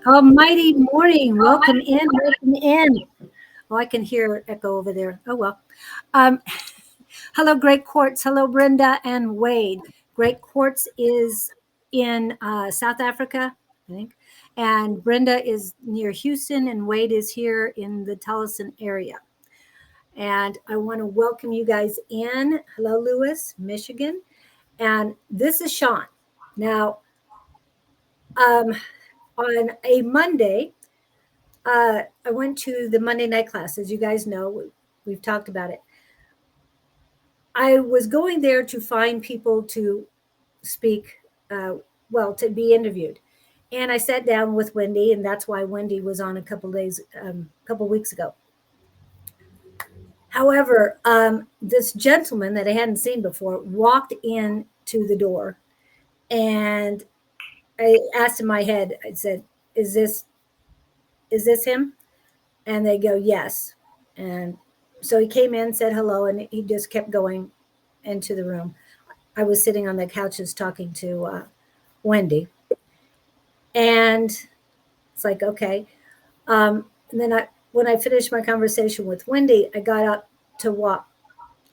Almighty morning. Welcome in. Welcome in. Oh, I can hear echo over there. Oh, well. Um, hello, Great Quartz. Hello, Brenda and Wade. Great Quartz is in South Africa, I think. And Brenda is near Houston, and Wade is here in the Tolleson area. And I want to welcome you guys in. Hello, Lewis, Michigan. And this is Sean. Now, on a Monday, I went to the Monday night class. As you guys know, we've talked about it. I was going there to find people to speak, to be interviewed. And I sat down with Wendy, and that's why Wendy was on a couple weeks ago. However, this gentleman that I hadn't seen before walked into the door, and I asked in my head, I said, is this him? And they go, yes. And so he came in, said hello, and he just kept going into the room. I was sitting on the couches talking to Wendy. And it's like, okay. And then when I finished my conversation with Wendy, I got up to walk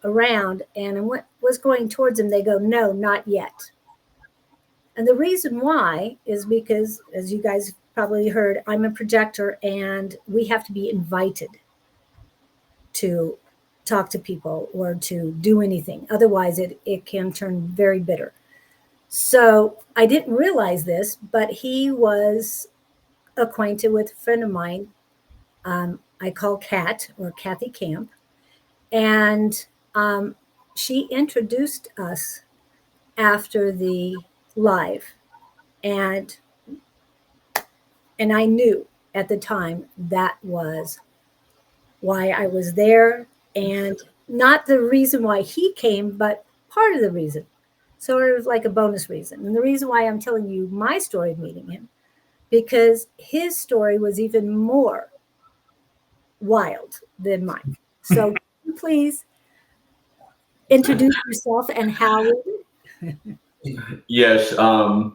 around, and I was going towards him. They go, no, not yet. And the reason why is because, as you guys probably heard, I'm a projector, and we have to be invited to talk to people or to do anything. Otherwise, it can turn very bitter. So I didn't realize this, but he was acquainted with a friend of mine. I call Kat, or Kathy Camp. And she introduced us after the live. And I knew at the time that was why I was there, and not the reason why he came, but part of the reason. So it was like a bonus reason. And the reason why I'm telling you my story of meeting him, because his story was even more wild than mine. So please introduce yourself and how. Yes, I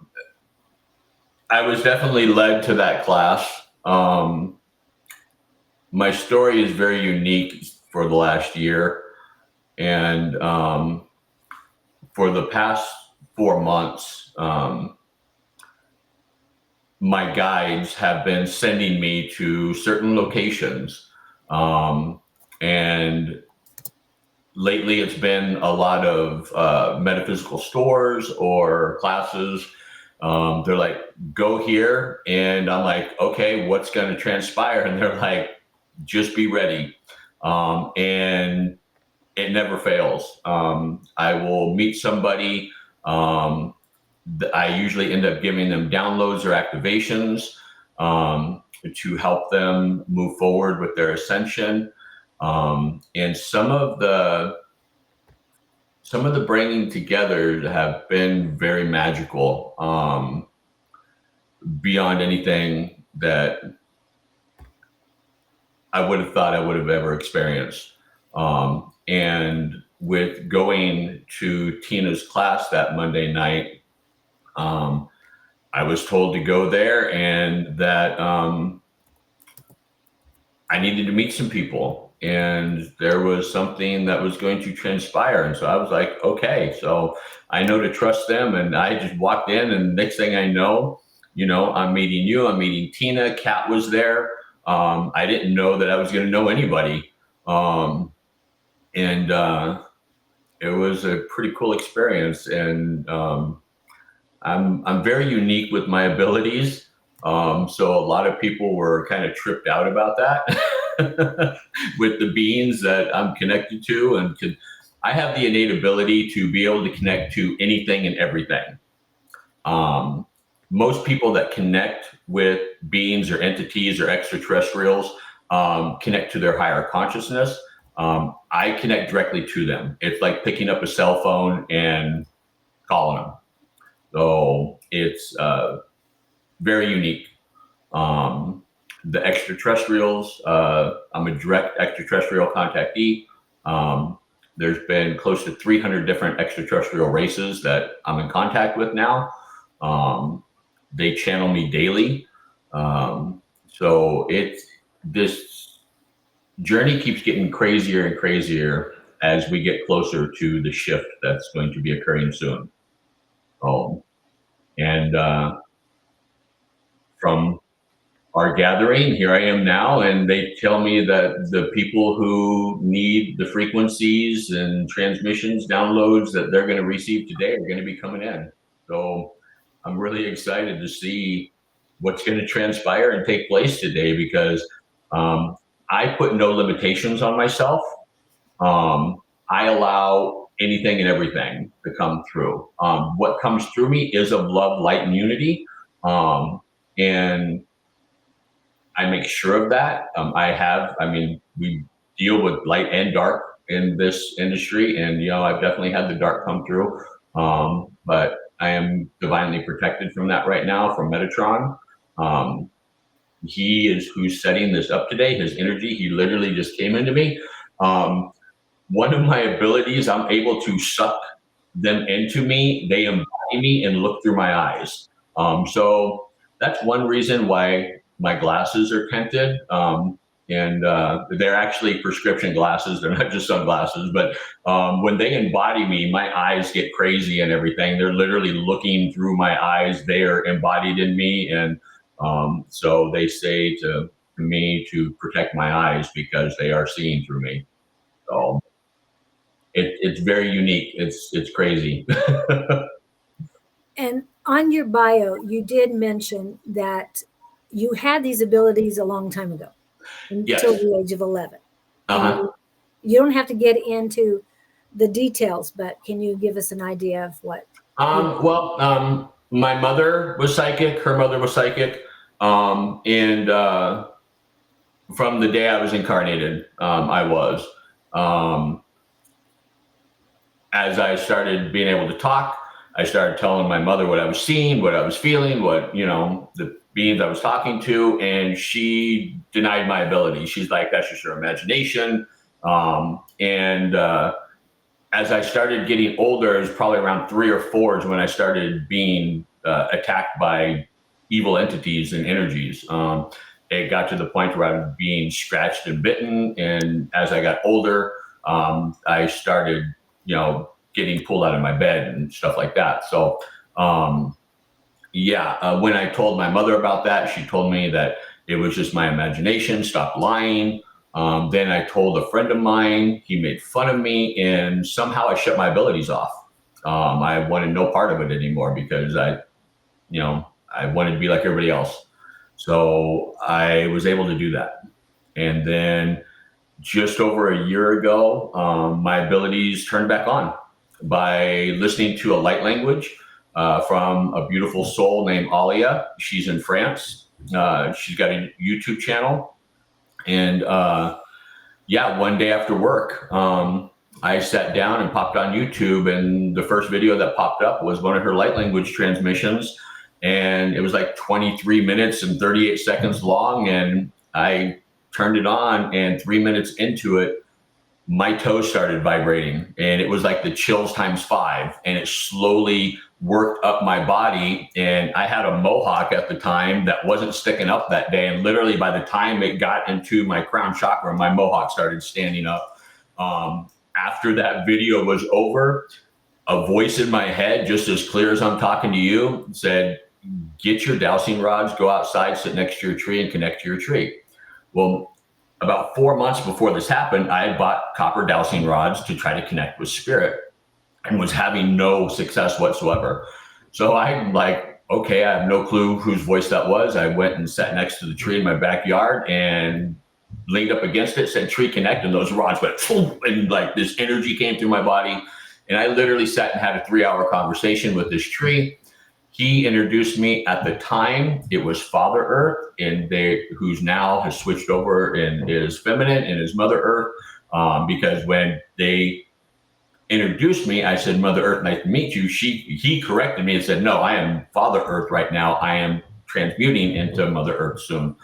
was definitely led to that class. My story is very unique for the last year, and for the past 4 months, my guides have been sending me to certain locations, and lately it's been a lot of metaphysical stores or classes. They're like, go here, and I'm like, okay, what's going to transpire? And they're like, just be ready. And it never fails. I will meet somebody. I usually end up giving them downloads or activations to help them move forward with their ascension. And some of the bringing together have been very magical, beyond anything that I would have thought I would have ever experienced. And with going to Tina's class that Monday night, I was told to go there, and that I needed to meet some people, and there was something that was going to transpire. And so I was like, okay, so I know to trust them. And I just walked in, and next thing I know, I'm meeting you, I'm meeting Tina. Kat was there. I didn't know that I was going to know anybody. And it was a pretty cool experience. And I'm very unique with my abilities. So a lot of people were kind of tripped out about that with the beings that I'm connected to. And I have the innate ability to be able to connect to anything and everything. Most people that connect with beings or entities or extraterrestrials connect to their higher consciousness. I connect directly to them. It's like picking up a cell phone and calling them. So it's very unique. The extraterrestrials, I'm a direct extraterrestrial contactee. There's been close to 300 different extraterrestrial races that I'm in contact with now. They channel me daily. So this journey keeps getting crazier and crazier as we get closer to the shift that's going to be occurring soon. And from our gathering, here I am now, and they tell me that the people who need the frequencies and transmissions, downloads that they're going to receive today are going to be coming in. So I'm really excited to see what's going to transpire and take place today, because I put no limitations on myself. I allow anything and everything to come through. What comes through me is of love, light, and unity. And I make sure of that. We deal with light and dark in this industry, and I've definitely had the dark come through. But I am divinely protected from that right now from Metatron. He is who's setting this up today. His energy, he literally just came into me. One of my abilities, I'm able to suck them into me. They embody me and look through my eyes. So that's one reason why my glasses are tinted. And they're actually prescription glasses. They're not just sunglasses, but when they embody me, my eyes get crazy and everything. They're literally looking through my eyes. They are embodied in me. And so they say to me to protect my eyes because they are seeing through me. So it's very unique. It's crazy. And on your bio, you did mention that you had these abilities a long time ago, until Yes. the age of 11. Uh-huh. You don't have to get into the details, but can you give us an idea of what? My mother was psychic. Her mother was psychic. And from the day I was incarnated, I was. As I started being able to talk, I started telling my mother what I was seeing, what I was feeling, what, the beings I was talking to, and she denied my ability. She's like, that's just your imagination. And as I started getting older, it was probably around 3 or 4 is when I started being attacked by evil entities and energies. It got to the point where I was being scratched and bitten. And as I got older, I started, getting pulled out of my bed and stuff like that. So, when I told my mother about that, she told me that it was just my imagination, stop lying. Then I told a friend of mine, he made fun of me, and somehow I shut my abilities off. I wanted no part of it anymore because I wanted to be like everybody else. So I was able to do that. And then just over a year ago, my abilities turned back on by listening to a light language from a beautiful soul named Alia. She's in France. She's got a YouTube channel. And one day after work, I sat down and popped on YouTube, and the first video that popped up was one of her light language transmissions. And it was like 23 minutes and 38 seconds long. And I turned it on, and 3 minutes into it, my toes started vibrating, and it was like the chills times 5, and it slowly worked up my body. And I had a mohawk at the time that wasn't sticking up that day, and literally by the time it got into my crown chakra, my mohawk started standing up. After that video was over, a voice in my head, just as clear as I'm talking to you, said, get your dowsing rods, go outside, sit next to your tree, and connect to your tree. Well, about 4 months before this happened, I had bought copper dowsing rods to try to connect with spirit and was having no success whatsoever. So I'm like, okay, I have no clue whose voice that was. I went and sat next to the tree in my backyard and leaned up against it, said tree connect, and those rods went, and like this energy came through my body. And I literally sat and had a 3-hour conversation with this tree. He introduced me at the time. It was Father Earth, and who's now has switched over and is feminine and is Mother Earth. Because when they introduced me, I said, Mother Earth, nice to meet you. He corrected me and said, no, I am Father Earth right now. I am transmuting into Mother Earth soon.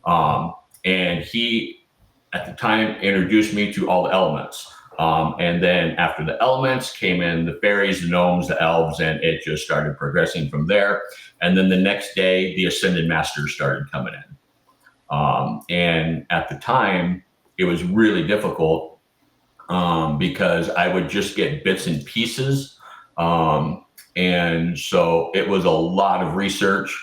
And he, at the time, introduced me to all the elements. And then after the elements came in the fairies, the gnomes, the elves, and it just started progressing from there. And then the next day, the ascended masters started coming in. And at the time, it was really difficult because I would just get bits and pieces. And so it was a lot of research.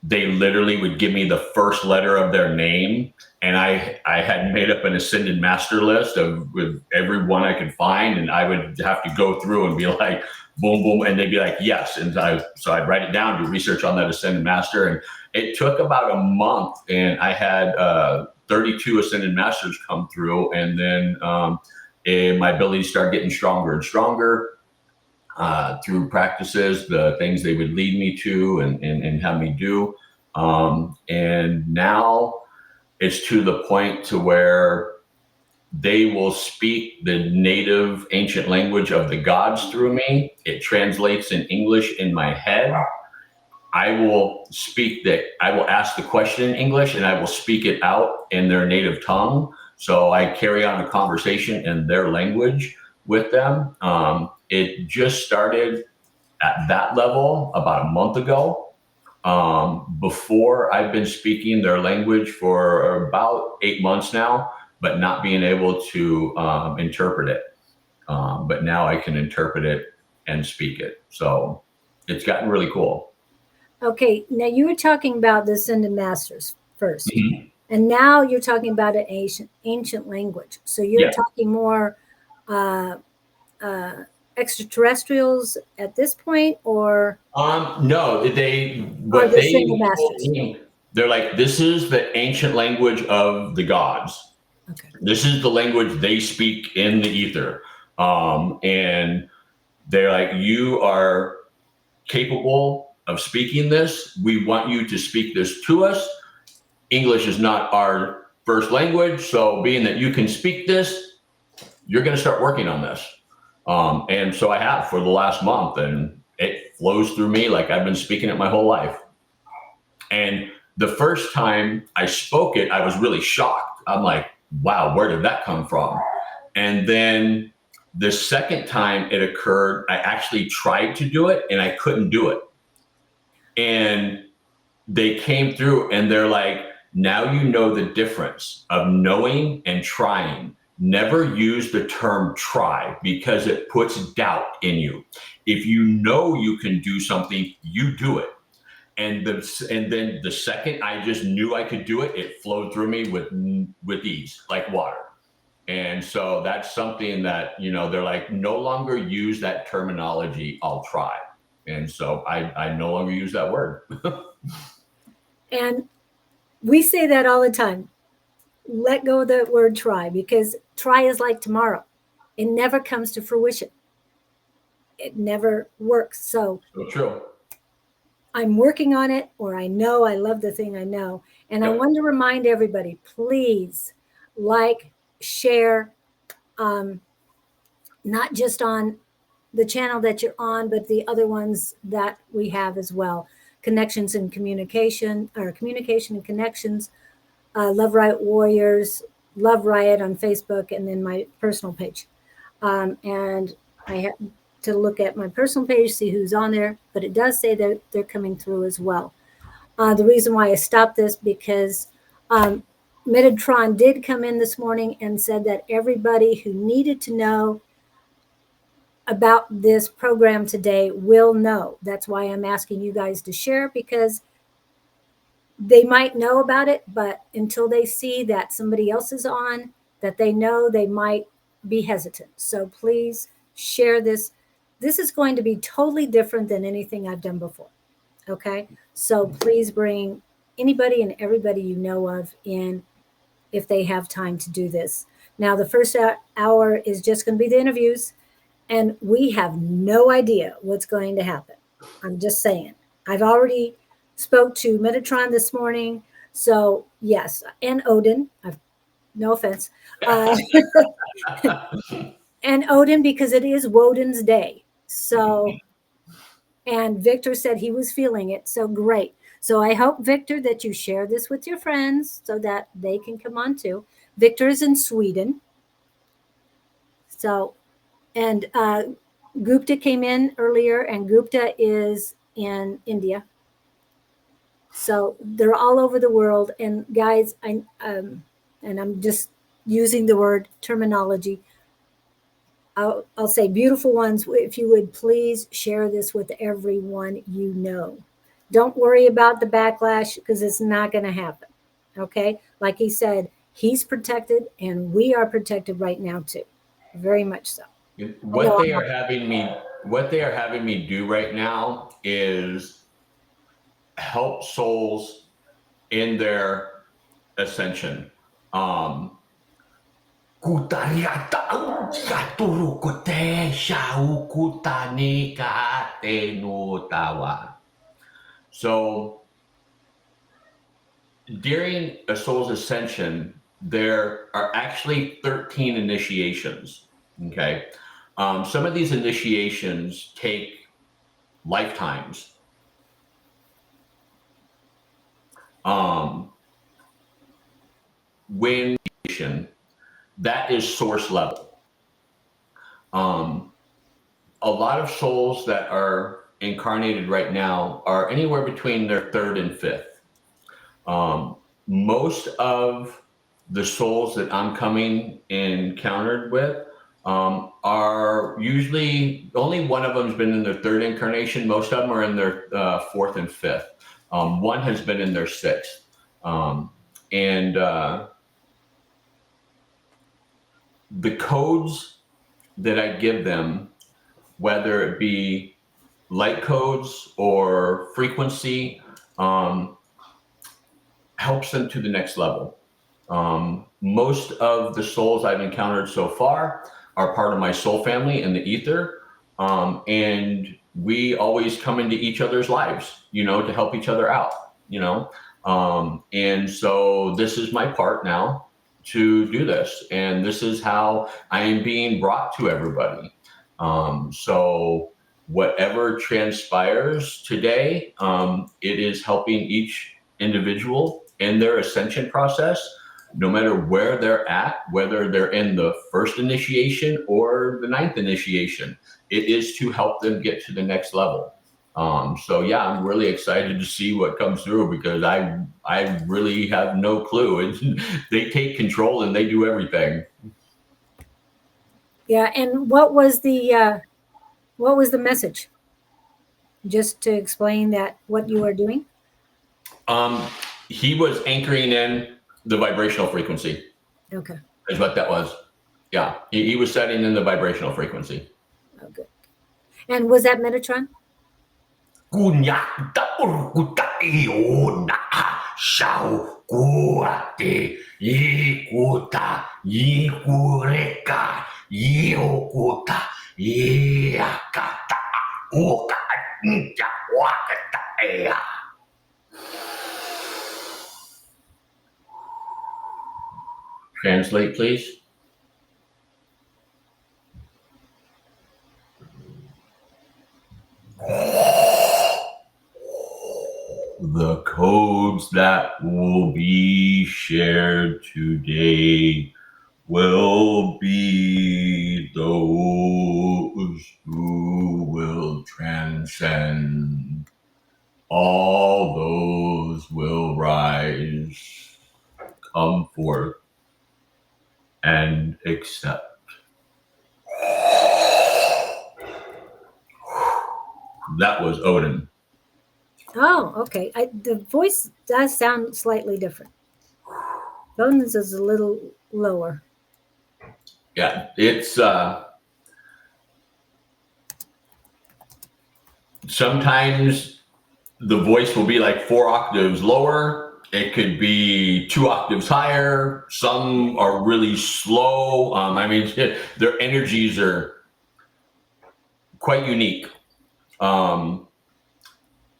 They literally would give me the first letter of their name, and I had made up an ascended master list with everyone I could find, and I would have to go through and be like, boom, boom, and they'd be like, yes. And so I'd write it down, do research on that ascended master, and it took about a month, and I had 32 ascended masters come through, and then my abilities started getting stronger and stronger. Through practices, the things they would lead me to and have me do. And now it's to the point to where they will speak the native ancient language of the gods through me. It translates in English in my head. I will ask the question in English and I will speak it out in their native tongue. So I carry on a conversation in their language with them. It just started at that level about a month ago. Before, I've been speaking their language for about 8 months now, but not being able to interpret it. But now I can interpret it and speak it. So it's gotten really cool. Okay, now you were talking about the ascended masters first, and now you're talking about an ancient language. So you're talking more extraterrestrials at this point, or no, they're like, this is the ancient language of the gods. Okay. This is the language they speak in the ether. And they're like, you are capable of speaking this. We want you to speak this to us. English is not our first language. So being that you can speak this, you're going to start working on this. And so I have for the last month, and it flows through me like I've been speaking it my whole life. And the first time I spoke it, I was really shocked. I'm like, wow, where did that come from? And then the second time it occurred, I actually tried to do it and I couldn't do it. And they came through and they're like, now you know the difference of knowing and trying. Never use the term try because it puts doubt in you. If you know you can do something, you do it. And then the second I just knew I could do it, it flowed through me with ease, like water. And so that's something that, they're like, no longer use that terminology, I'll try. And so I no longer use that word. And we say that all the time. Let go of the word try, because try is like tomorrow. It never comes to fruition. It never works. So true. I'm working on it, or I know I love the thing I know. And I want to remind everybody, please share, not just on the channel that you're on, but the other ones that we have as well. Connections and Communication, or Communication and Connections, Love Riot Warriors, Love Riot on Facebook, and then my personal page. And I have to look at my personal page, see who's on there, but it does say that they're coming through as well. The reason why I stopped this, because Metatron did come in this morning and said that everybody who needed to know about this program today will know. That's why I'm asking you guys to share, because they might know about it, but until they see that somebody else is on, that they know, they might be hesitant. So please share this. This is going to be totally different than anything I've done before. Okay. So please bring anybody and everybody you know of in if they have time to do this. Now, the first hour is just going to be the interviews, and we have no idea what's going to happen. I'm just saying. I've already spoke to Metatron this morning. So yes, and Odin, no offense. And Odin, because it is Woden's day. So, and Victor said he was feeling it. So great. So I hope, Victor, that you share this with your friends so that they can come on too. Victor is in Sweden. So, and Gupta came in earlier, and Gupta is in India. So they're all over the world. And guys, and I'm just using the word terminology. I'll say beautiful ones. If you would please share this with everyone you know. Don't worry about the backlash because it's not going to happen. Okay. Like he said, he's protected and we are protected right now too. Very much so. What they are having me do right now is help souls in their ascension. So during a soul's ascension, there are actually 13 initiations. Okay. Some of these initiations take lifetimes. When that is source level. A lot of souls that are incarnated right now are anywhere between their third and fifth. Most of the souls that I'm coming encountered with are usually, only one of them has been in their third incarnation. Most of them are in their fourth and fifth. One has been in their sixth. And the codes that I give them, whether it be light codes or frequency, helps them to the next level. Most of the souls I've encountered so far are part of my soul family in the ether. And we always come into each other's lives, to help each other out, and so this is my part now to do this. And this is how I am being brought to everybody. So whatever transpires today, it is helping each individual in their ascension process, no matter where they're at, whether they're in the first initiation or the ninth initiation. It is to help them get to the next level. So yeah, I'm really excited to see what comes through because I really have no clue. They take control and they do everything. Yeah. And what was the message? Just to explain that what you are doing. He was anchoring in the vibrational frequency. Okay. Is what that was. Yeah, he was setting in the vibrational frequency. Oh, good. And was that Metatron? Translate, please. The codes that will be shared today will be those who will transcend. All those will rise, come forth, and accept. That was Odin. Oh, okay. The voice does sound slightly different. Odin's is a little lower. Yeah, it's sometimes the voice will be like 4 octaves lower. It could be 2 octaves higher. Some are really slow. Their energies are quite unique.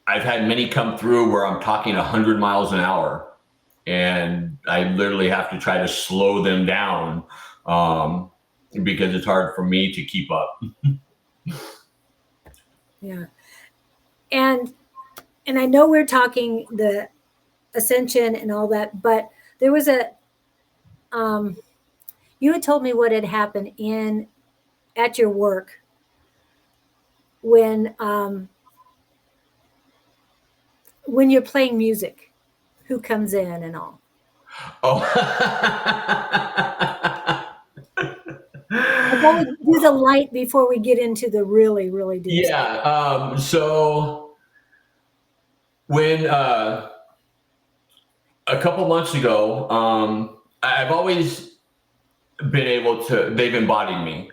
I've had many come through where I'm talking 100 miles an hour, and I literally have to try to slow them down because it's hard for me to keep up. Yeah. And I know we're talking the ascension and all that, but there was a you had told me what had happened in at your work when you're playing music, who comes in and all? Oh. Like, what would do the light before we get into the really, really deep stuff? Yeah. So when a couple months ago, I've always been able to, they've embodied me.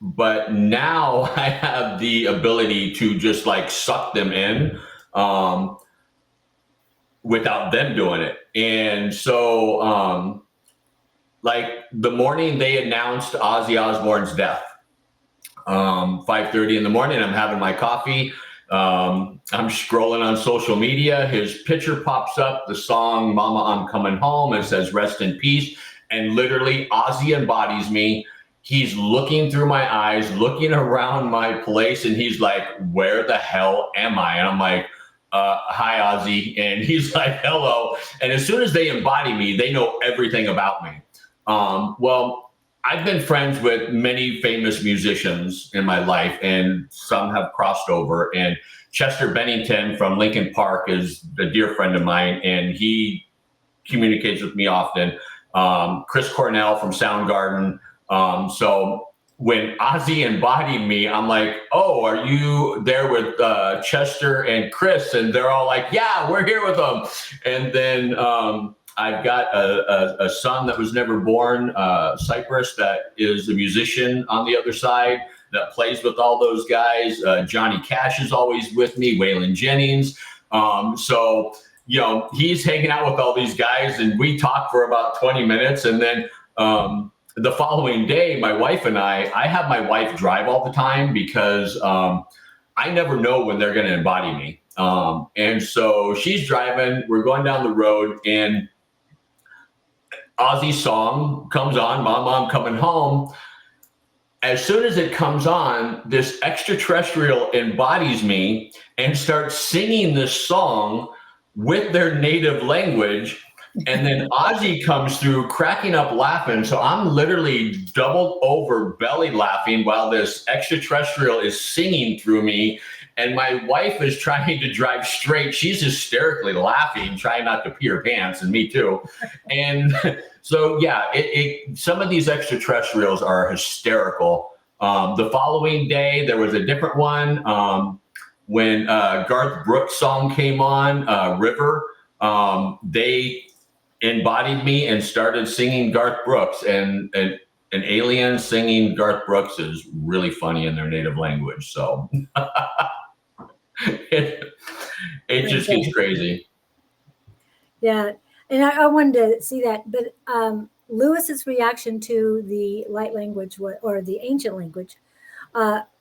But now I have the ability to just like suck them in um, without them doing it. And so, like the morning they announced Ozzy Osbourne's death, 5:30 in the morning, I'm having my coffee. I'm scrolling on social media. His picture pops up, the song Mama, I'm Coming Home, and says, rest in peace. And literally, Ozzy embodies me. He's looking through my eyes, looking around my place, and he's like, where the hell am I? And I'm like, hi, Ozzy. And he's like, hello. And as soon as they embody me, they know everything about me. Well, I've been friends with many famous musicians in my life, and some have crossed over. And Chester Bennington from Linkin Park is a dear friend of mine, and he communicates with me often. Chris Cornell from Soundgarden. So when Ozzy embodied me, I'm like, oh, are you there with Chester and Chris? And they're all like, yeah, we're here with them. And then I've got a son that was never born, Cypress, that is a musician on the other side that plays with all those guys. Johnny Cash is always with me, Waylon Jennings. So, you know, he's hanging out with all these guys, and we talk for about 20 minutes. And then the following day, my wife and I have my wife drive all the time because I never know when they're going to embody me. And so she's driving, we're going down the road, and Ozzy's song comes on, Mama, I'm Coming Home. As soon as it comes on, this extraterrestrial embodies me and starts singing this song with their native language. And then Ozzy comes through cracking up laughing. So I'm literally doubled over belly laughing while this extraterrestrial is singing through me. And my wife is trying to drive straight. She's hysterically laughing, trying not to pee her pants, and me too. And so, yeah, some of these extraterrestrials are hysterical. The following day, there was a different one. When Garth Brooks' song came on, River, they embodied me and started singing Garth Brooks. And an alien singing Garth Brooks is really funny in their native language. So it just gets crazy. Yeah. And I wanted to see that. But Lewis's reaction to the light language or the ancient language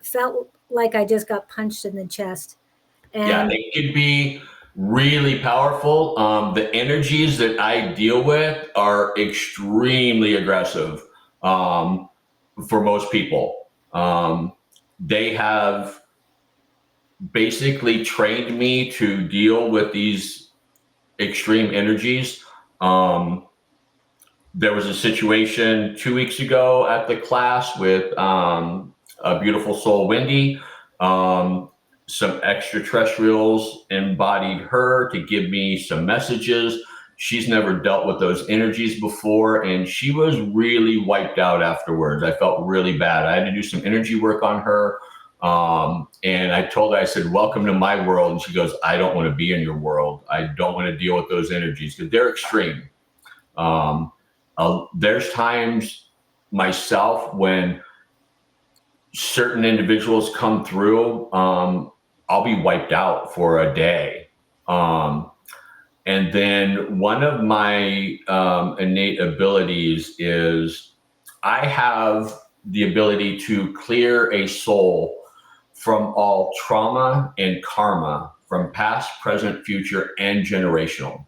felt like I just got punched in the chest. And yeah, they could be really powerful. The energies that I deal with are extremely aggressive for most people. They have basically trained me to deal with these extreme energies. There was a situation 2 weeks ago at the class with a beautiful soul, Wendy. Some extraterrestrials embodied her to give me some messages. She's never dealt with those energies before, and she was really wiped out afterwards. I felt really bad. I had to do some energy work on her. And I told her, I said, welcome to my world. And she goes, I don't want to be in your world. I don't want to deal with those energies because they're extreme. There's times myself when certain individuals come through, I'll be wiped out for a day. And then one of my innate abilities is I have the ability to clear a soul from all trauma and karma from past, present, future, and generational.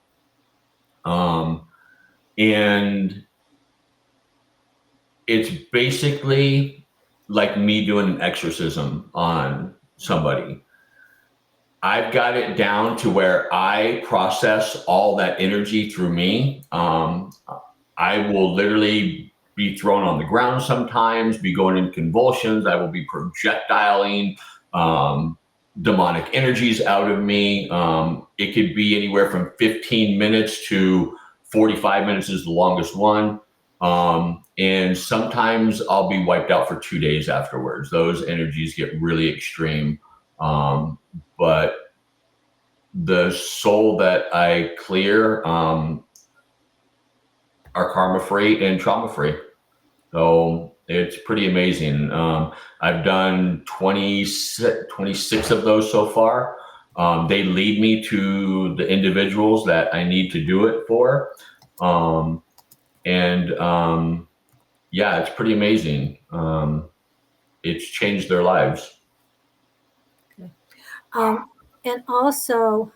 And it's basically like me doing an exorcism on somebody. I've got it down to where I process all that energy through me. I will literally be thrown on the ground sometimes, be going in convulsions. I will be projectiling demonic energies out of me. It could be anywhere from 15 minutes to 45 minutes is the longest one. And sometimes I'll be wiped out for 2 days afterwards. Those energies get really extreme. But the soul that I clear are karma free and trauma free. So it's pretty amazing. I've done 26 of those so far. They lead me to the individuals that I need to do it for. Yeah, it's pretty amazing. It's changed their lives. Okay. And also,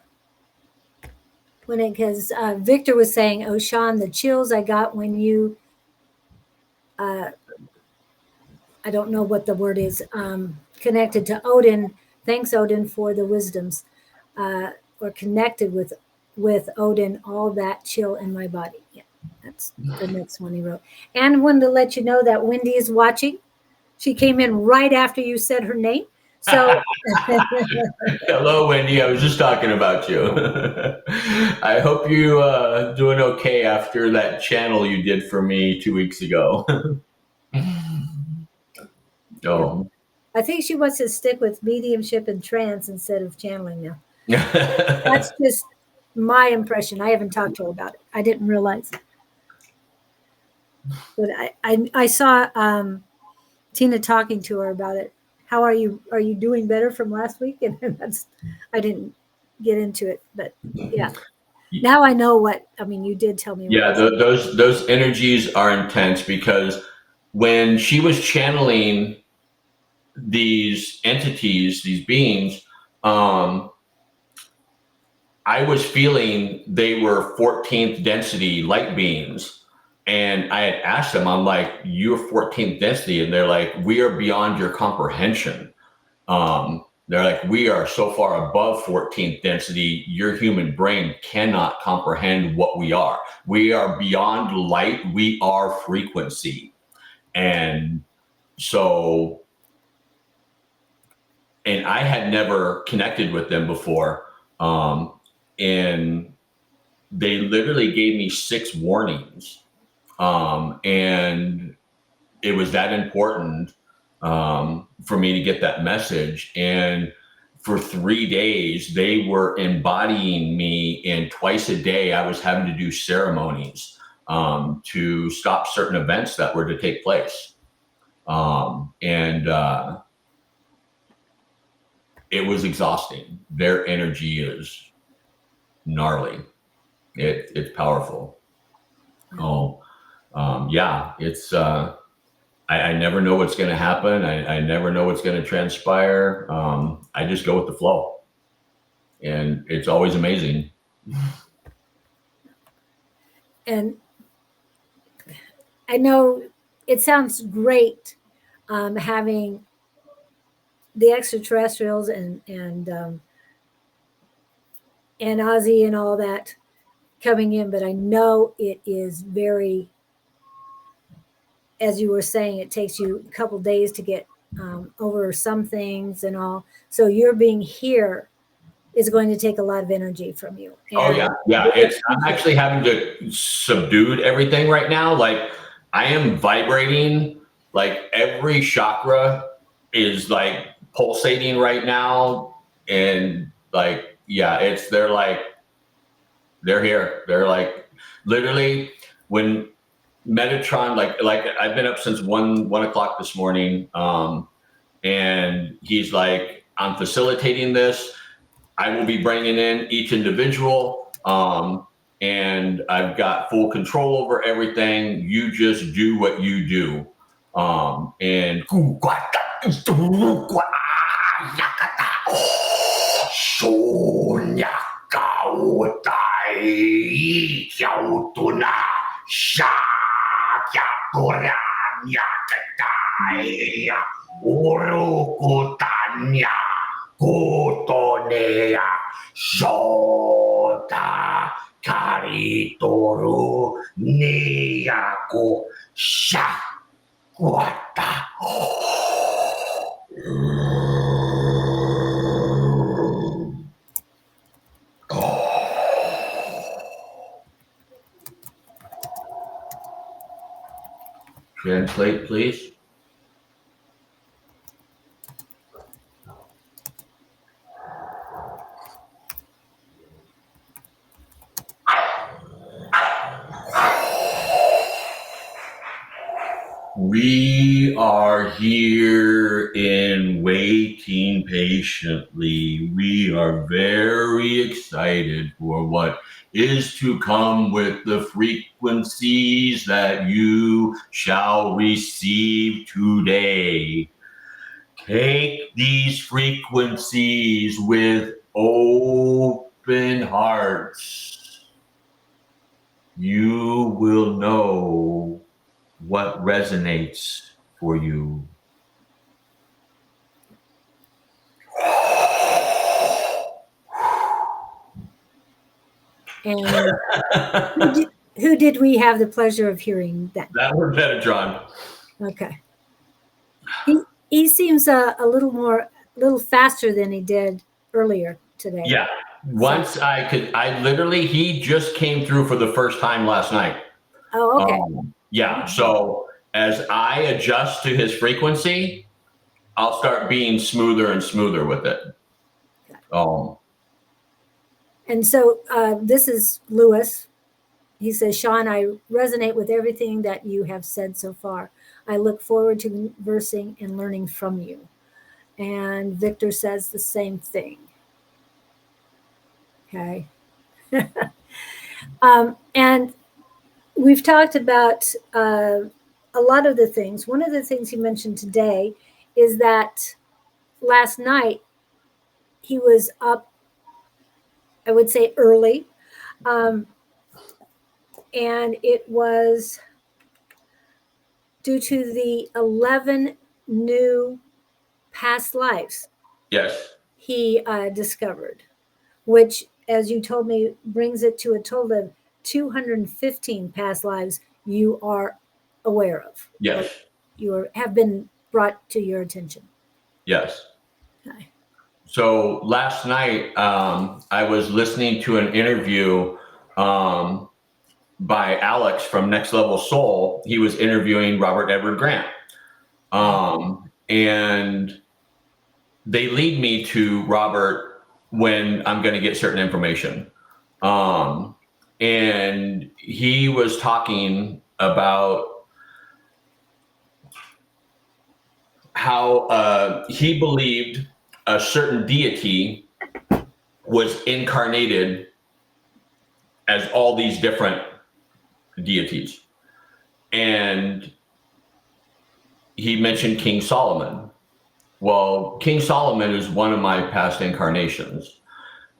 because Victor was saying, oh, Sean, the chills I got when you, I don't know what the word is, connected to Odin. Thanks, Odin, for the wisdoms, or connected with Odin, all that chill in my body. Yeah, that's the next one he wrote. And wanted to let you know that Wendy is watching. She came in right after you said her name. So, hello, Wendy. I was just talking about you. I hope you doing okay after that channel you did for me 2 weeks ago. Oh. I think she wants to stick with mediumship and trance instead of channeling now. That's just my impression. I haven't talked to her about it. I didn't realize. But I saw Tina talking to her about it. How are you? Are you doing better from last week? And I didn't get into it, but yeah. Now I know what, I mean, you did tell me. Yeah, those energies are intense, because when she was channeling these entities, these beings, I was feeling they were 14th density light beings. And I had asked them, I'm like, you're 14th density. And they're like, we are beyond your comprehension. They're like, we are so far above 14th density, your human brain cannot comprehend what we are. We are beyond light. We are frequency. And so, and I had never connected with them before. And they literally gave me 6 warnings. And it was that important for me to get that message. And for 3 days, they were embodying me, and twice a day I was having to do ceremonies to stop certain events that were to take place. It was exhausting. Their energy is gnarly. It's powerful. Yeah, it's, I never know what's going to happen. I never know what's going to transpire. I just go with the flow, and it's always amazing. And I know it sounds great having the extraterrestrials and Ozzy and all that coming in, but I know it is very, as you were saying, it takes you a couple days to get over some things and all. So your being here is going to take a lot of energy from you. And yeah. I'm actually having to subdue everything right now. Like, I am vibrating, like every chakra is like pulsating right now. And like, yeah, they're here. They're like, literally, when Metatron, like I've been up since 1 o'clock this morning, and he's like, I'm facilitating this. I will be bringing in each individual, and I've got full control over everything. You just do what you do. And Kutonea Shota Kari toru niyako shakwata. Translate, please. We are here and waiting patiently. We are very excited for what is to come with the frequencies that you shall receive today. Take these frequencies with open hearts. You will know what resonates for you. And who did we have the pleasure of hearing that? That was Metatron. Okay. He seems a little faster than he did earlier today. Yeah. Once I literally, he just came through for the first time last night. Oh, okay. Yeah. So as I adjust to his frequency, I'll start being smoother and smoother with it. And so this is Lewis. He says, Sean, I resonate with everything that you have said so far. I look forward to conversing and learning from you. And Victor says the same thing. Okay. And we've talked about a lot of the things. One of the things he mentioned today is that last night he was up, I would say early, and it was due to the 11 new past lives. Yes. He discovered, which, as you told me, brings it to a total of 215 past lives you are aware of. Yes. You have been brought to your attention. Yes. Okay. So last night, I was listening to an interview by Alex from Next Level Soul. He was interviewing Robert Edward Grant. And they lead me to Robert when I'm going to get certain information. And he was talking about how he believed a certain deity was incarnated as all these different deities. And he mentioned King Solomon. Well, King Solomon is one of my past incarnations.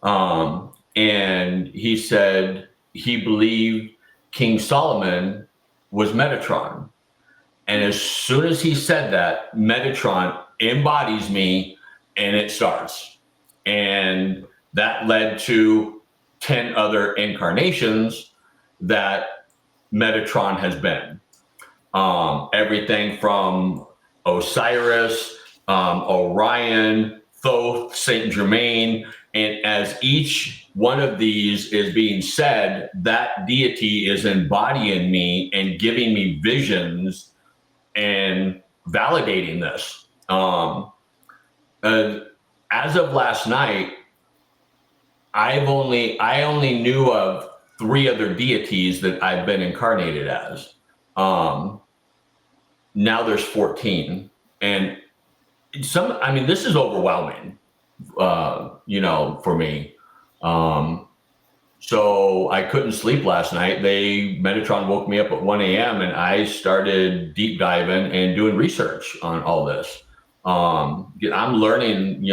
And he said he believed King Solomon was Metatron. And as soon as he said that, Metatron embodies me and it starts. And that led to 10 other incarnations that Metatron has been. Everything from Osiris, Orion, Thoth, Saint Germain. And as each one of these is being said, that deity is embodying me and giving me visions and validating this. As of last night, I only knew of 3 other deities that I've been incarnated as. Now there's 14, and this is overwhelming, for me. So I couldn't sleep last night. Metatron woke me up at 1 a.m. and I started deep diving and doing research on all this. I'm learning,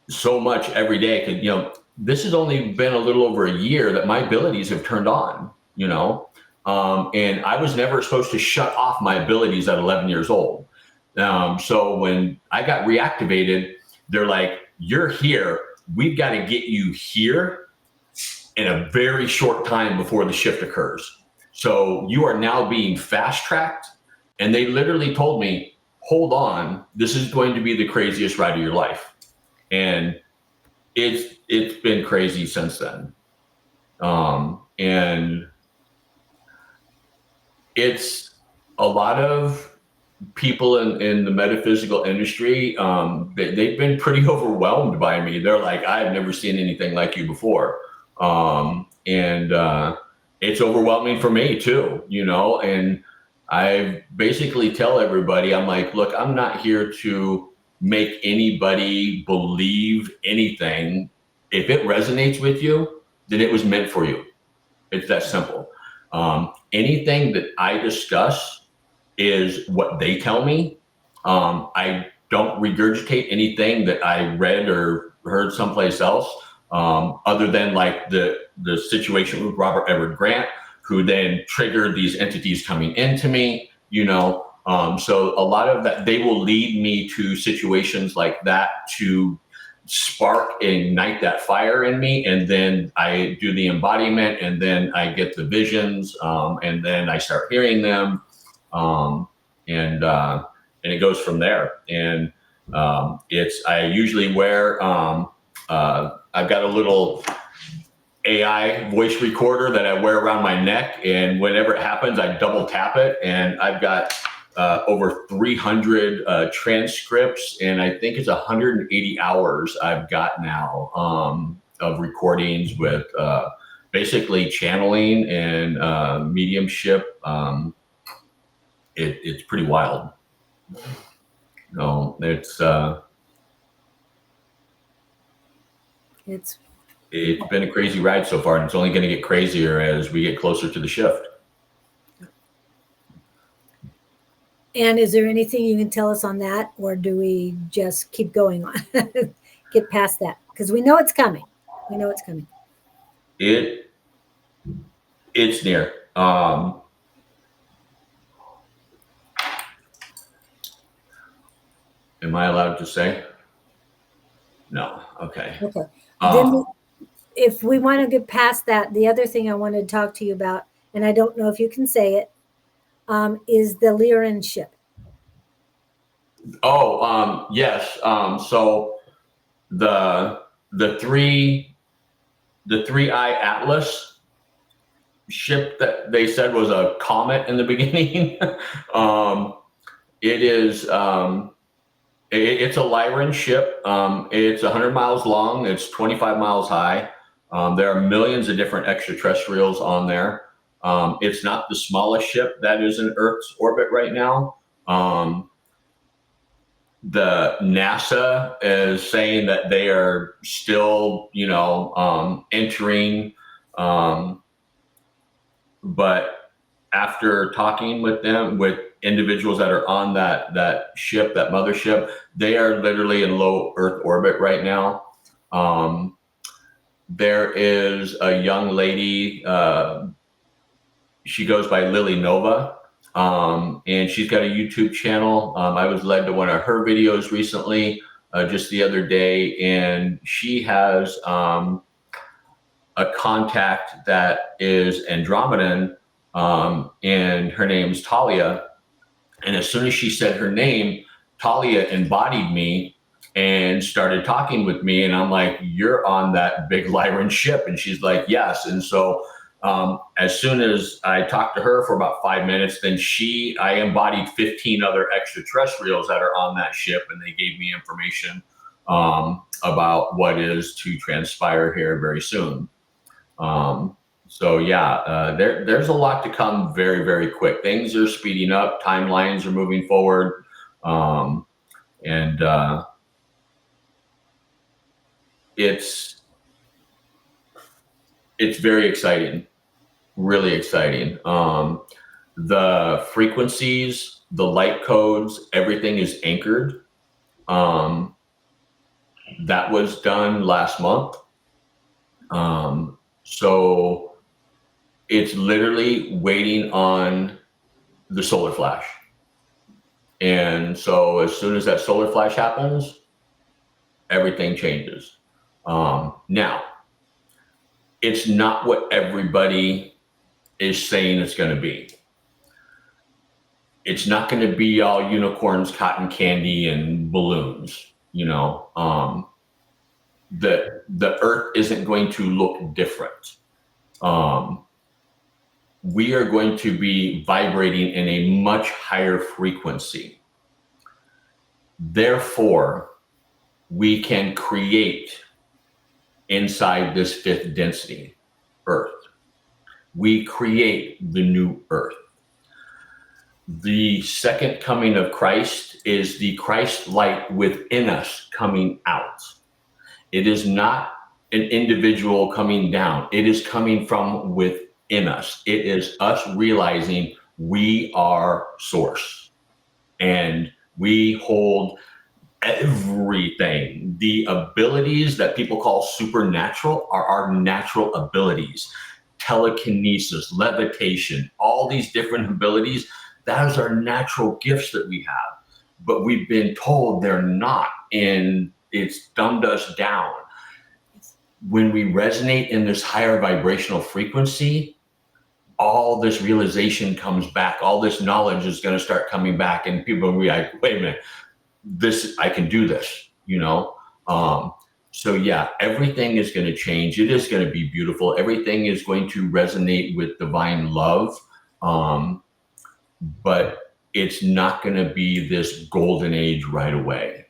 so much every day. 'Cause, this has only been a little over a year that my abilities have turned on, and I was never supposed to shut off my abilities at 11 years old. So when I got reactivated, they're like, you're here. We've got to get you here in a very short time before the shift occurs. So you are now being fast tracked. And they literally told me, hold on, this is going to be the craziest ride of your life. And it's been crazy since then. And it's a lot of people in the metaphysical industry, they've been pretty overwhelmed by me. They're like, I've never seen anything like you before. And it's overwhelming for me too, and I basically tell everybody, I'm like, look, I'm not here to make anybody believe anything. If it resonates with you, then it was meant for you. It's that simple. Anything that I discuss is what they tell me. I don't regurgitate anything that I read or heard someplace else, other than like the situation with Robert Edward Grant, who then triggered these entities coming into me, so a lot of that, they will lead me to situations like that to spark, ignite that fire in me. And then I do the embodiment, and then I get the visions, and then I start hearing them. And it goes from there. And I usually wear, I've got a little AI voice recorder that I wear around my neck, and whenever it happens, I double tap it, and I've got over 300 transcripts, and I think it's 180 hours I've got now of recordings with basically channeling and mediumship. It's pretty wild. No, it's been a crazy ride so far, and it's only going to get crazier as we get closer to the shift. And is there anything you can tell us on that, or do we just keep going on, get past that? Because we know it's coming. We know it's coming. It's near. Am I allowed to say? No. Okay. Okay. Then if we want to get past that, the other thing I wanted to talk to you about, and I don't know if you can say it, is the Lyran ship. Oh, yes. So the three eye Atlas ship that they said was a comet in the beginning. It is. It's a Lyran ship. It's 100 miles long. It's 25 miles high. There are millions of different extraterrestrials on there. It's not the smallest ship that is in Earth's orbit right now. The NASA is saying that they are still, entering. But after talking with them, with individuals that are on that ship, that mothership, they are literally in low Earth orbit right now. There is a young lady, she goes by Lily Nova, and she's got a YouTube channel. I was led to one of her videos recently, just the other day, and she has a contact that is Andromedan, and her name's Talia. And as soon as she said her name, Talia embodied me and started talking with me. And I'm like, you're on that big Lyran ship? And she's like, yes. And so as soon as I talked to her for about 5 minutes, then I embodied 15 other extraterrestrials that are on that ship. And they gave me information about what is to transpire here very soon. So yeah, there's a lot to come very, very quick. Things are speeding up. Timelines are moving forward. And it's very exciting, really exciting. The frequencies, the light codes, everything is anchored. That was done last month. So it's literally waiting on the solar flash. And so as soon as that solar flash happens, everything changes. Now, it's not what everybody is saying it's going to be. It's not going to be all unicorns, cotton candy, and balloons. The earth isn't going to look different. We are going to be vibrating in a much higher frequency. Therefore, we can create inside this fifth density, earth. We create the new earth. The second coming of Christ is the Christ light within us coming out. It is not an individual coming down. It is coming from within us. It is us realizing we are source and we hold everything. The abilities that people call supernatural are our natural abilities. Telekinesis, levitation, all these different abilities, those are natural gifts that we have. But we've been told they're not, and it's dumbed us down. When we resonate in this higher vibrational frequency, all this realization comes back. All this knowledge is going to start coming back, and people will be like, wait a minute, I can do this, So yeah, everything is going to change. It is going to be beautiful. Everything is going to resonate with divine love. But it's not going to be this golden age right away.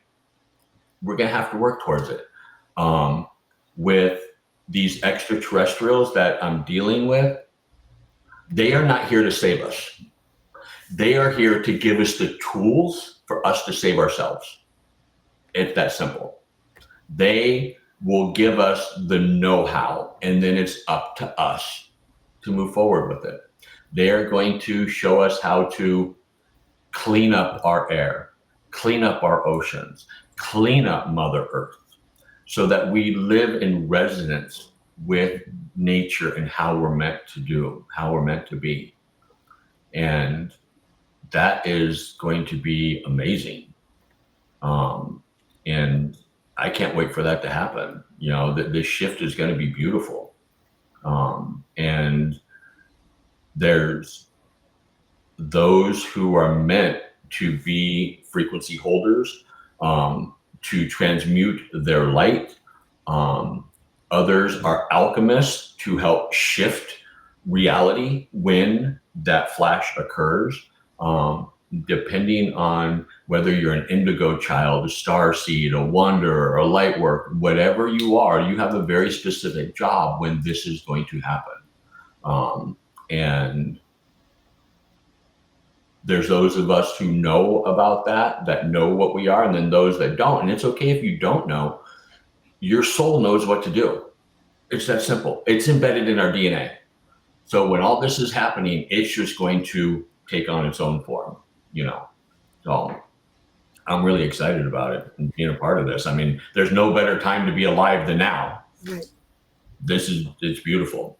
We're going to have to work towards it. With these extraterrestrials that I'm dealing with, they are not here to save us. They are here to give us the tools for us to save ourselves. It's that simple. They will give us the know-how, and then it's up to us to move forward with it. They are going to show us how to clean up our air, clean up our oceans, clean up Mother Earth, so that we live in resonance with nature and how we're meant to do, how we're meant to be. And that is going to be amazing. And I can't wait for that to happen. That this shift is going to be beautiful. And there's those who are meant to be frequency holders, to transmute their light. Others are alchemists to help shift reality when that flash occurs. Depending on whether you're an indigo child, a star seed, a wanderer, a light worker, whatever you are, you have a very specific job when this is going to happen. And there's those of us who know about that know what we are, and then those that don't. And it's okay if you don't know. Your soul knows what to do. It's that simple. It's embedded in our DNA. So when all this is happening, it's just going to take on its own form, So I'm really excited about it and being a part of this. I mean, there's no better time to be alive than now. Right. It's beautiful.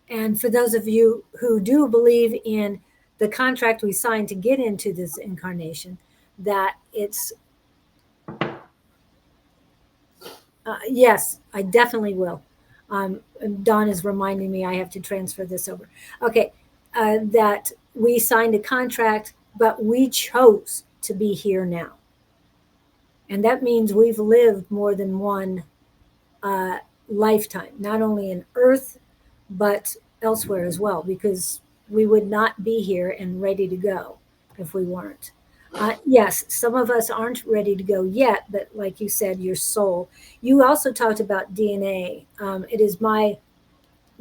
And for those of you who do believe in the contract we signed to get into this incarnation, that it's, yes, I definitely will. Dawn is reminding me I have to transfer this over. Okay, that we signed a contract, but we chose to be here now. And that means we've lived more than one lifetime, not only in Earth, but elsewhere as well, because we would not be here and ready to go if we weren't. Yes, some of us aren't ready to go yet, but like you said, your soul. You also talked about DNA. It is my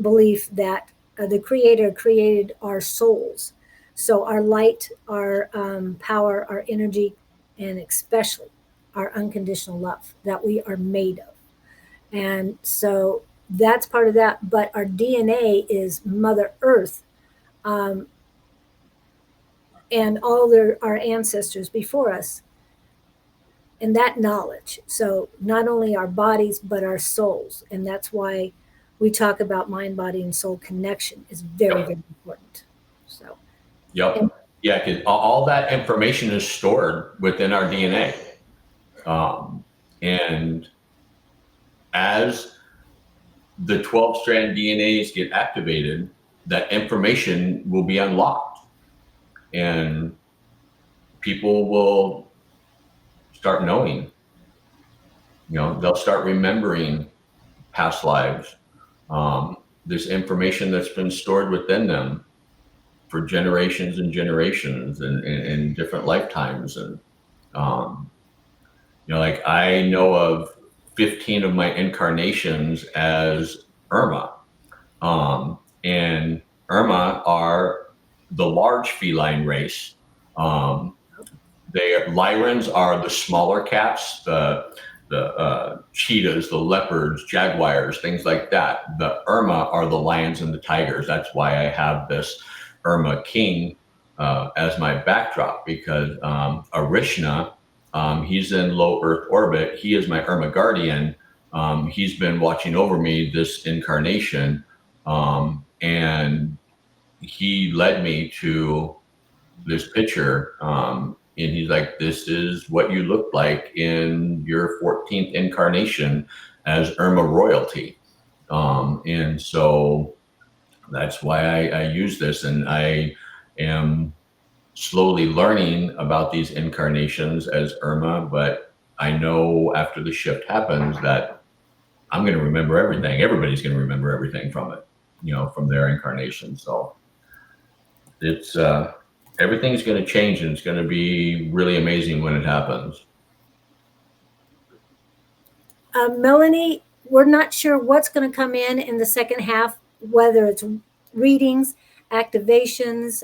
belief that the Creator created our souls. So our light, our power, our energy, and especially our unconditional love that we are made of. And so that's part of that. But our DNA is Mother Earth, and all our ancestors before us, and that knowledge. So not only our bodies, but our souls. And that's why we talk about mind, body, and soul connection is very, very important. So. Yep. And, yeah, because all that information is stored within our DNA. And as the 12-strand DNAs get activated, that information will be unlocked. And people will start knowing, they'll start remembering past lives. There's information that's been stored within them for generations and generations and different lifetimes. And, like I know of 15 of my incarnations as Irma. And Irma are the large feline race. Lyrans are the smaller cats, the cheetahs, the leopards, jaguars, things like that. The Irma are the lions and the tigers. That's why I have this Irma King as my backdrop, because Arishna, he's in low Earth orbit. He is my Irma guardian. He's been watching over me this incarnation, and he led me to this picture. And he's like, this is what you look like in your 14th incarnation as Irma royalty. And so that's why I use this. And I am slowly learning about these incarnations as Irma, but I know after the shift happens that I'm going to remember everything. Everybody's going to remember everything from it, from their incarnation. So it's, everything's going to change, and it's going to be really amazing when it happens. Melanie, we're not sure what's going to come in the second half, whether it's readings, activations.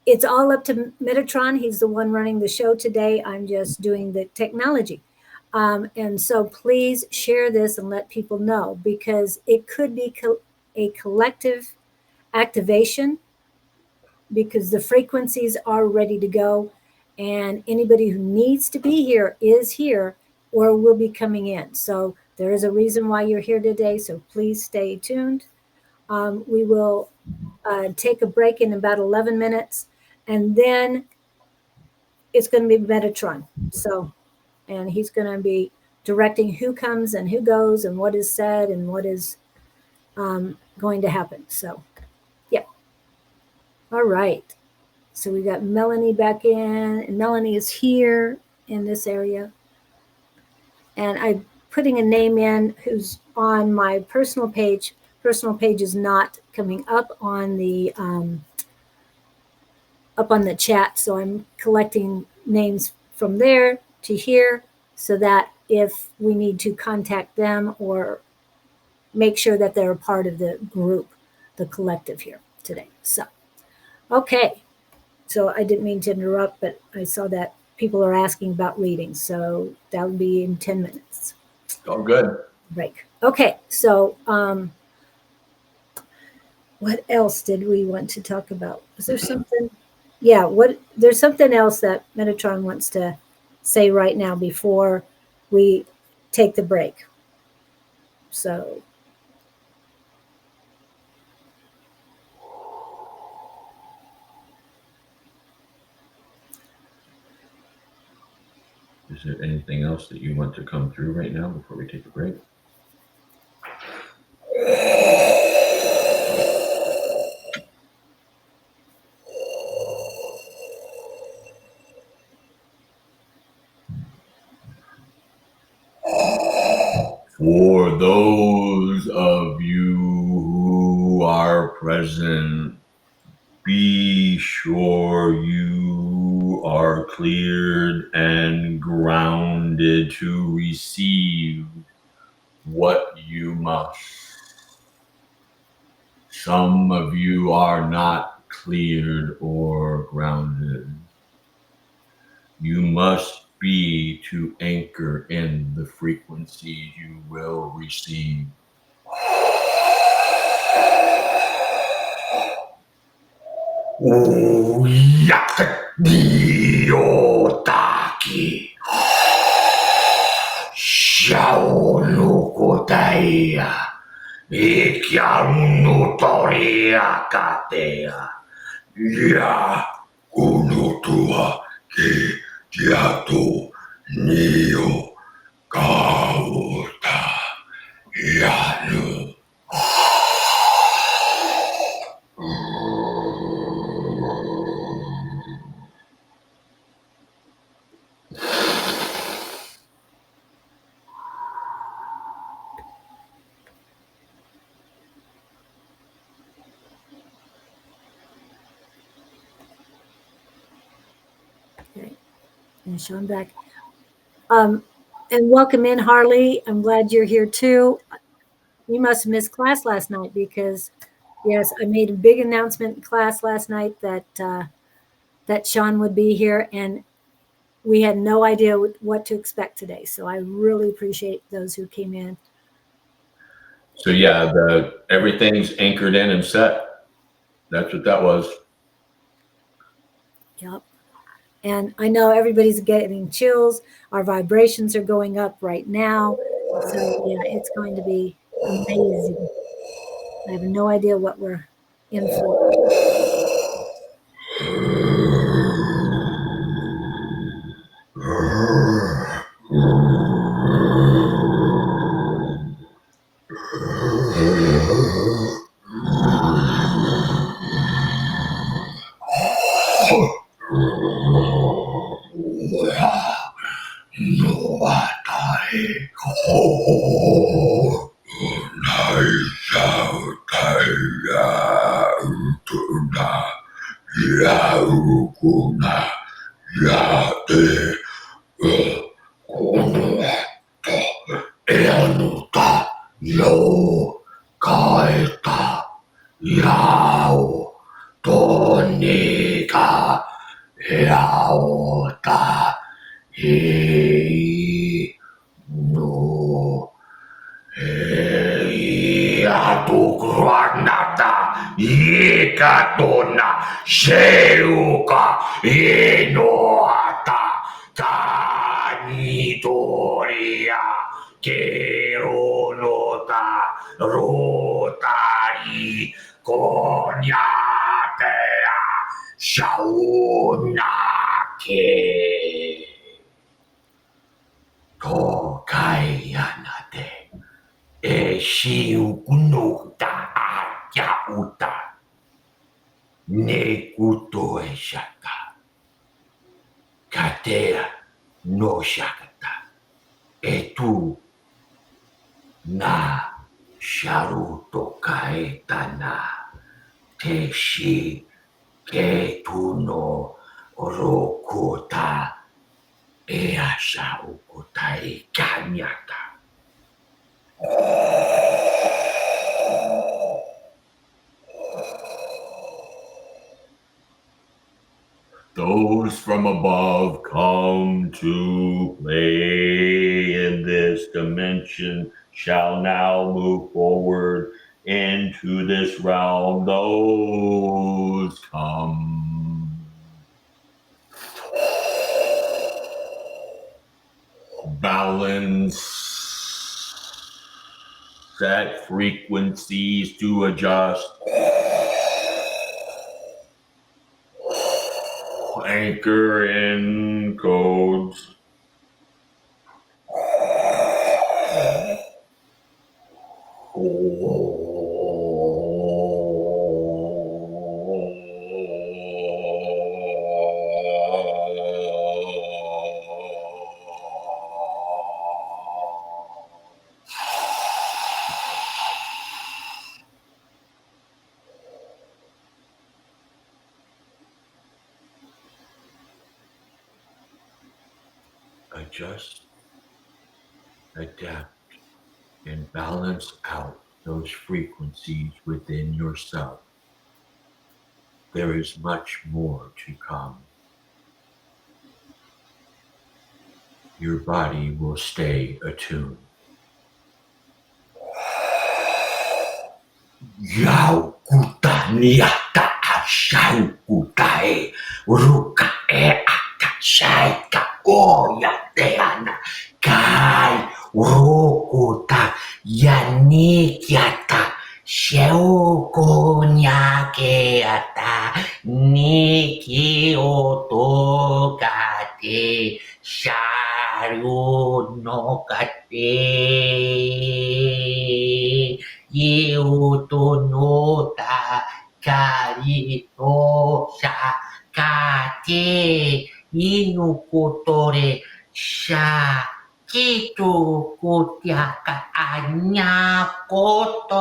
It's all up to Metatron. He's the one running the show today. I'm just doing the technology. And so please share this and let people know, because it could be a collective activation, because the frequencies are ready to go, and anybody who needs to be here is here or will be coming in. So there is a reason why you're here today. So please stay tuned. We will take a break in about 11 minutes, and then it's going to be Metatron. So, and he's going to be directing who comes and who goes and what is said and what is going to happen. So, yeah. All right. So we got Melanie back in, and Melanie is here in this area. And I'm putting a name in who's on my personal page. Personal page is not coming up on the chat, so I'm collecting names from there to here, so that if we need to contact them or make sure that they're a part of the group, the collective here today. So, okay. So I didn't mean to interrupt, but I saw that people are asking about readings. So that will be in 10 minutes. Oh, good. Break. Okay. So what else did we want to talk about? Was there something? Yeah. There's something else that Metatron wants to say right now before we take the break. So. Is there anything else that you want to come through right now before we take a break? For those of you who are present, be sure you are cleared and grounded to receive what you must. Some of you are not cleared or grounded. You must be to anchor in the frequencies you will receive. Yakdiotaki Shaunukotea Ikianutoria Katea Ya Unutua Ke Tiato Neo Kauta And Sean back. And welcome in, Harley. I'm glad you're here too. You must have missed class last night because, yes, I made a big announcement in class last night that Sean would be here, and we had no idea what to expect today. So I really appreciate those who came in. So yeah, everything's anchored in and set. That's what that was. Yep. And I know everybody's getting chills. Our vibrations are going up right now. So yeah, it's going to be amazing. I have no idea what we're in for. Sheuka inoata tanitoria keronota rotari konyatea shaunake tokayanate eshiukunuta atyauta Nekuto shaka. Katea no shakata. Etu na sharuto kaetana. Teshi ketuno rokota. Easha ukotai kanyata. Those from above come to play in this dimension shall now move forward into this realm. Those come. Balance. Set frequencies to adjust. Anchor in codes. Adjust, adapt, and balance out those frequencies within yourself. There is much more to come. Your body will stay attuned. Yaukuta niata ashaukuta ruka akashaika oya teana kai rukuta yanikiata sheuko nyakeata niki otokate sharu no kate Yutonota Karito Kate Inukotore Sha Kitu Kutiaka Anya Koto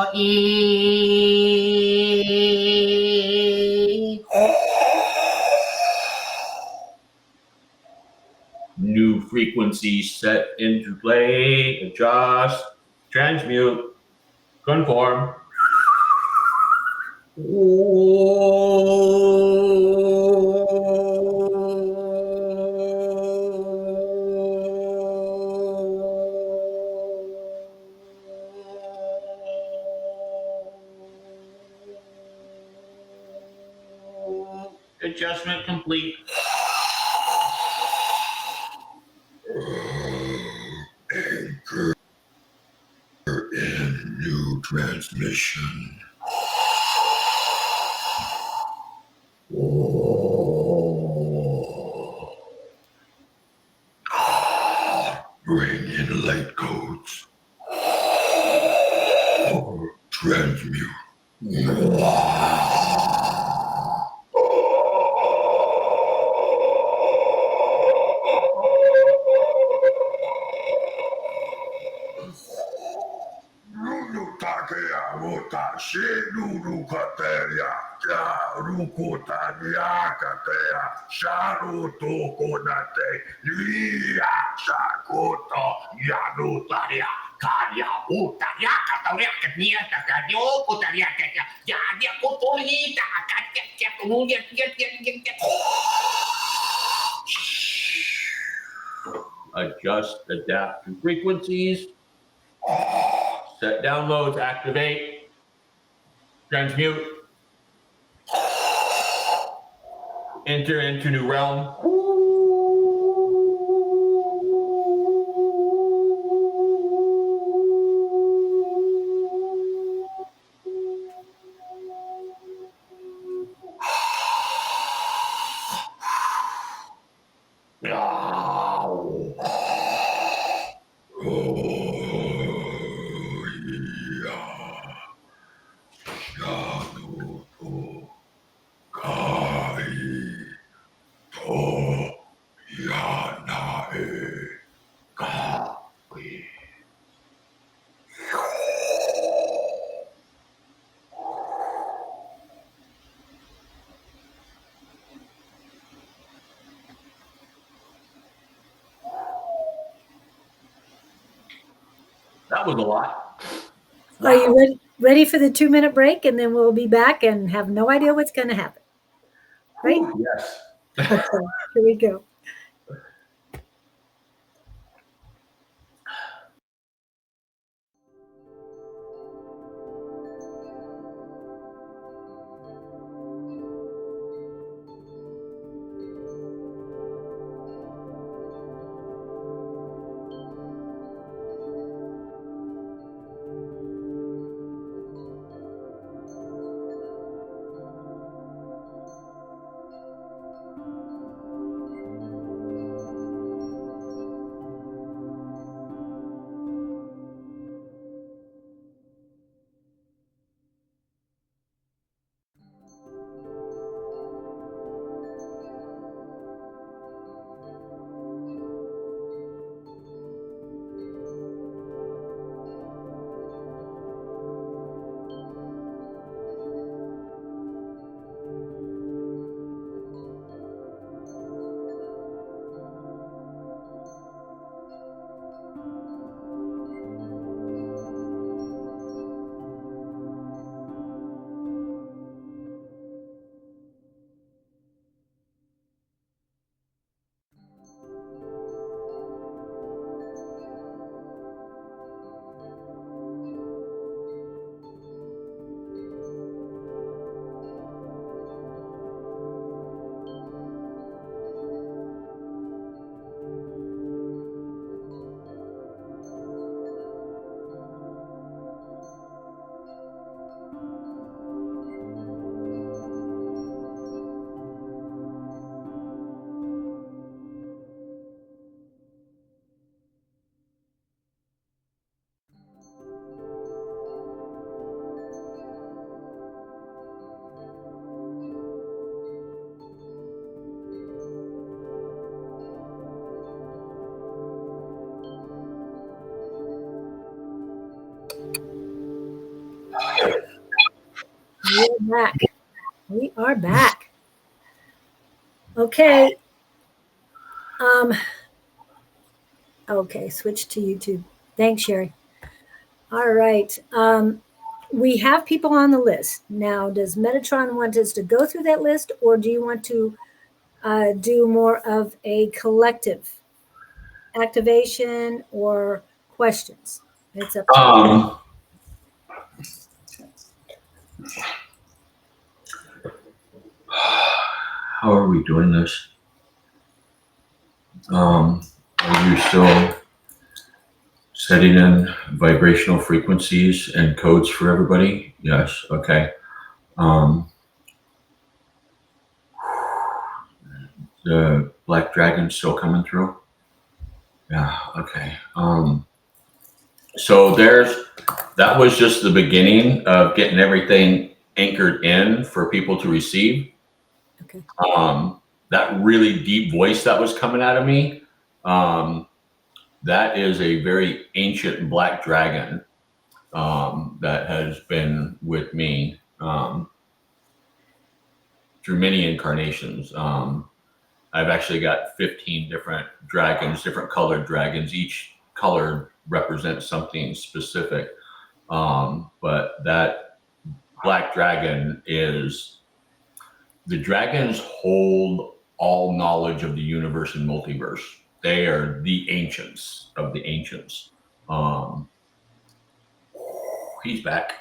frequency set into play, adjust, transmute, conform. Adjustment complete. Anchor in new transmission. Bring in light codes. Transmute. Takea rota shenu kateya ya rukotania katea sharu tokonate lia shakoto yanutaria kanya utaria kataria kania takanyo kutaria kanya ya dia kotolita kanya kumunya Adjust, adapt to frequencies. Set downloads, activate, transmute, enter into new realm. That was a lot. Are you ready for the 2-minute break? And then we'll be back and have no idea what's going to happen. Right? Ooh, yes. Okay, here we go. We're back. We are back. Okay. Okay, switch to YouTube. Thanks, Sherry. All right. We have people on the list. Now, does Metatron want us to go through that list, or do you want to do more of a collective activation or questions? It's up to you. How are we doing this? Are you still setting in vibrational frequencies and codes for everybody? Yes. Okay. The black dragon still coming through? Yeah. Okay. So that was just the beginning of getting everything anchored in for people to receive. Okay. That really deep voice that was coming out of me, that is a very ancient black dragon that has been with me through many incarnations. I've actually got 15 different dragons, different colored dragons. Each color represents something specific. But that black dragon the dragons hold all knowledge of the universe and multiverse. They are the ancients of the ancients. He's back.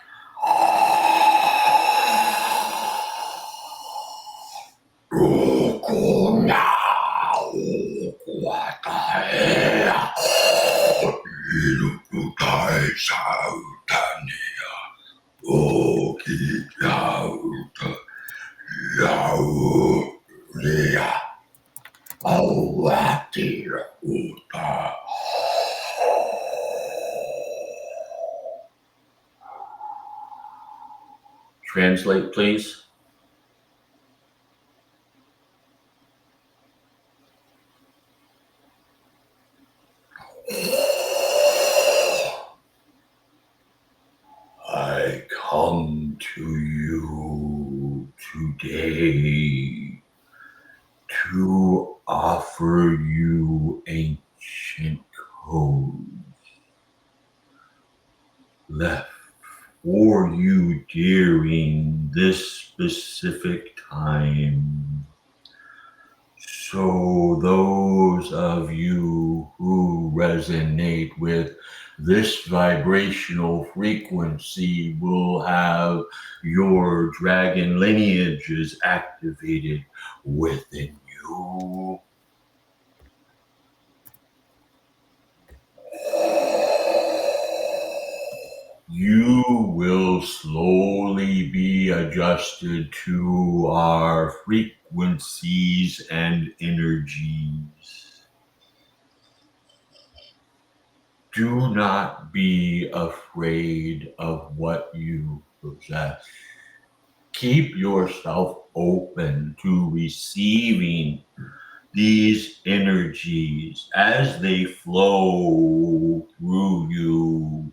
Translate, please. I come to you today to offer you ancient codes left for you during this specific time. So those of you who resonate with this vibrational frequency will have your dragon lineages activated within you. You will slowly be adjusted to our frequencies and energies. Do not be afraid of what you possess. Keep yourself open to receiving these energies as they flow through you.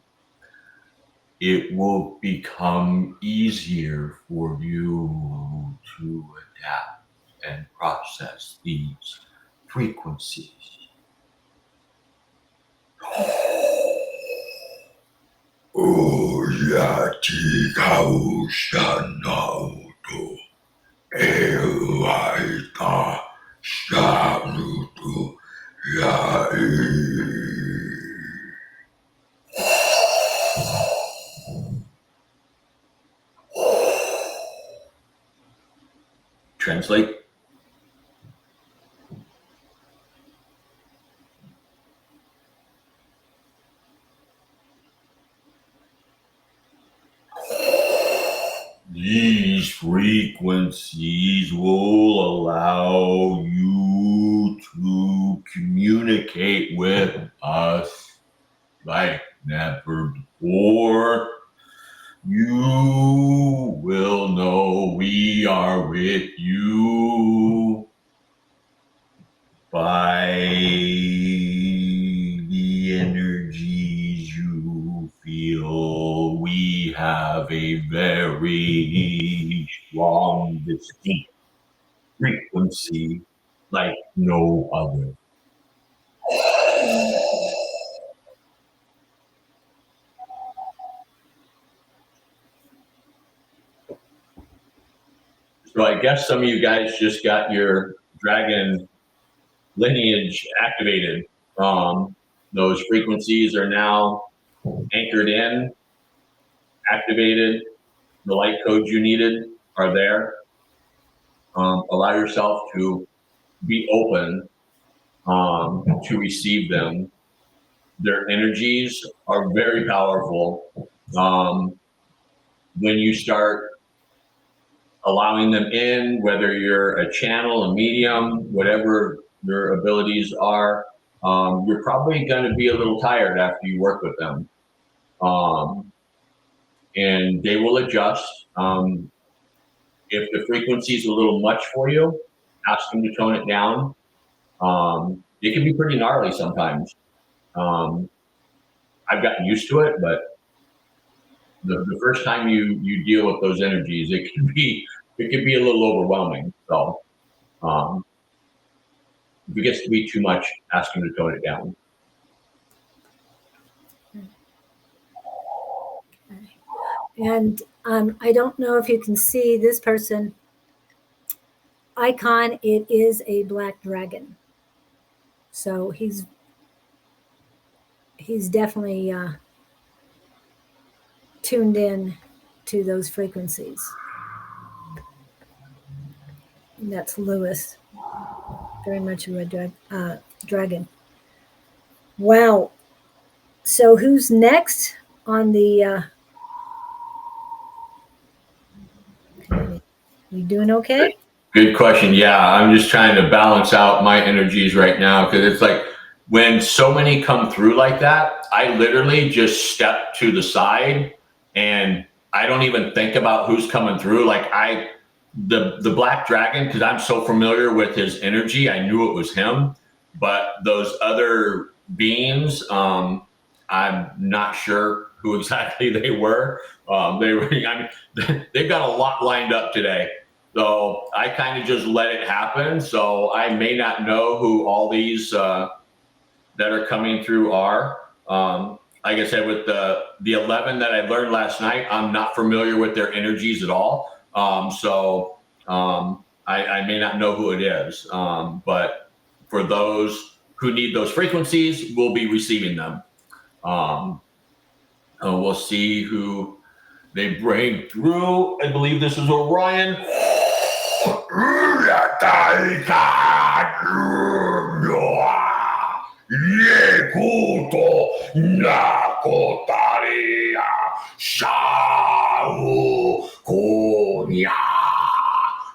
It will become easier for you to adapt and process these frequencies. Yati Kaushanauto Ewaita Shalutu Yai. Translate. These frequencies will allow you to communicate with us like never before. You will know we are with you by the energies you feel. We have a very strong, distinct frequency like no other. So I guess some of you guys just got your dragon lineage activated. Those frequencies are now anchored in, activated. The light codes you needed are there. Allow yourself to be open to receive them. Their energies are very powerful. When you start allowing them in, whether you're a channel, a medium, whatever your abilities are, you're probably going to be a little tired after you work with them. And they will adjust. If the frequency is a little much for you, ask them to tone it down. It can be pretty gnarly sometimes. I've gotten used to it, but the first time you deal with those energies, it can be a little overwhelming. So if it gets to be too much, ask them to tone it down. And I don't know if you can see this person icon. It is a black dragon. So he's definitely tuned in to those frequencies. And that's Lewis. Very much a red dragon. Wow. So who's next on the we doing okay? Good question. Yeah, I'm just trying to balance out my energies right now because it's like when so many come through like that, I literally just step to the side and I don't even think about who's coming through. Like the black dragon, because I'm so familiar with his energy, I knew it was him. But those other beings, I'm not sure who exactly they were. They've got a lot lined up today. So I kind of just let it happen. So I may not know who all these that are coming through are. Like I said, with the 11 that I learned last night, I'm not familiar with their energies at all. So I may not know who it is. But for those who need those frequencies, we'll be receiving them. We'll see who they bring through. I believe this is Orion.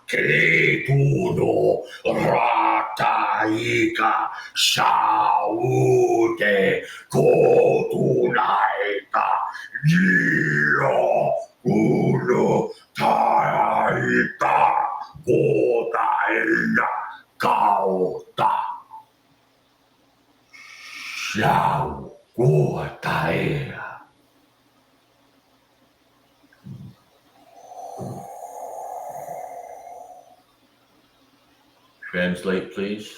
Ketuno rataika saute kotunaita dio uno taita kotaina kautta sau kotaina. Translate, please.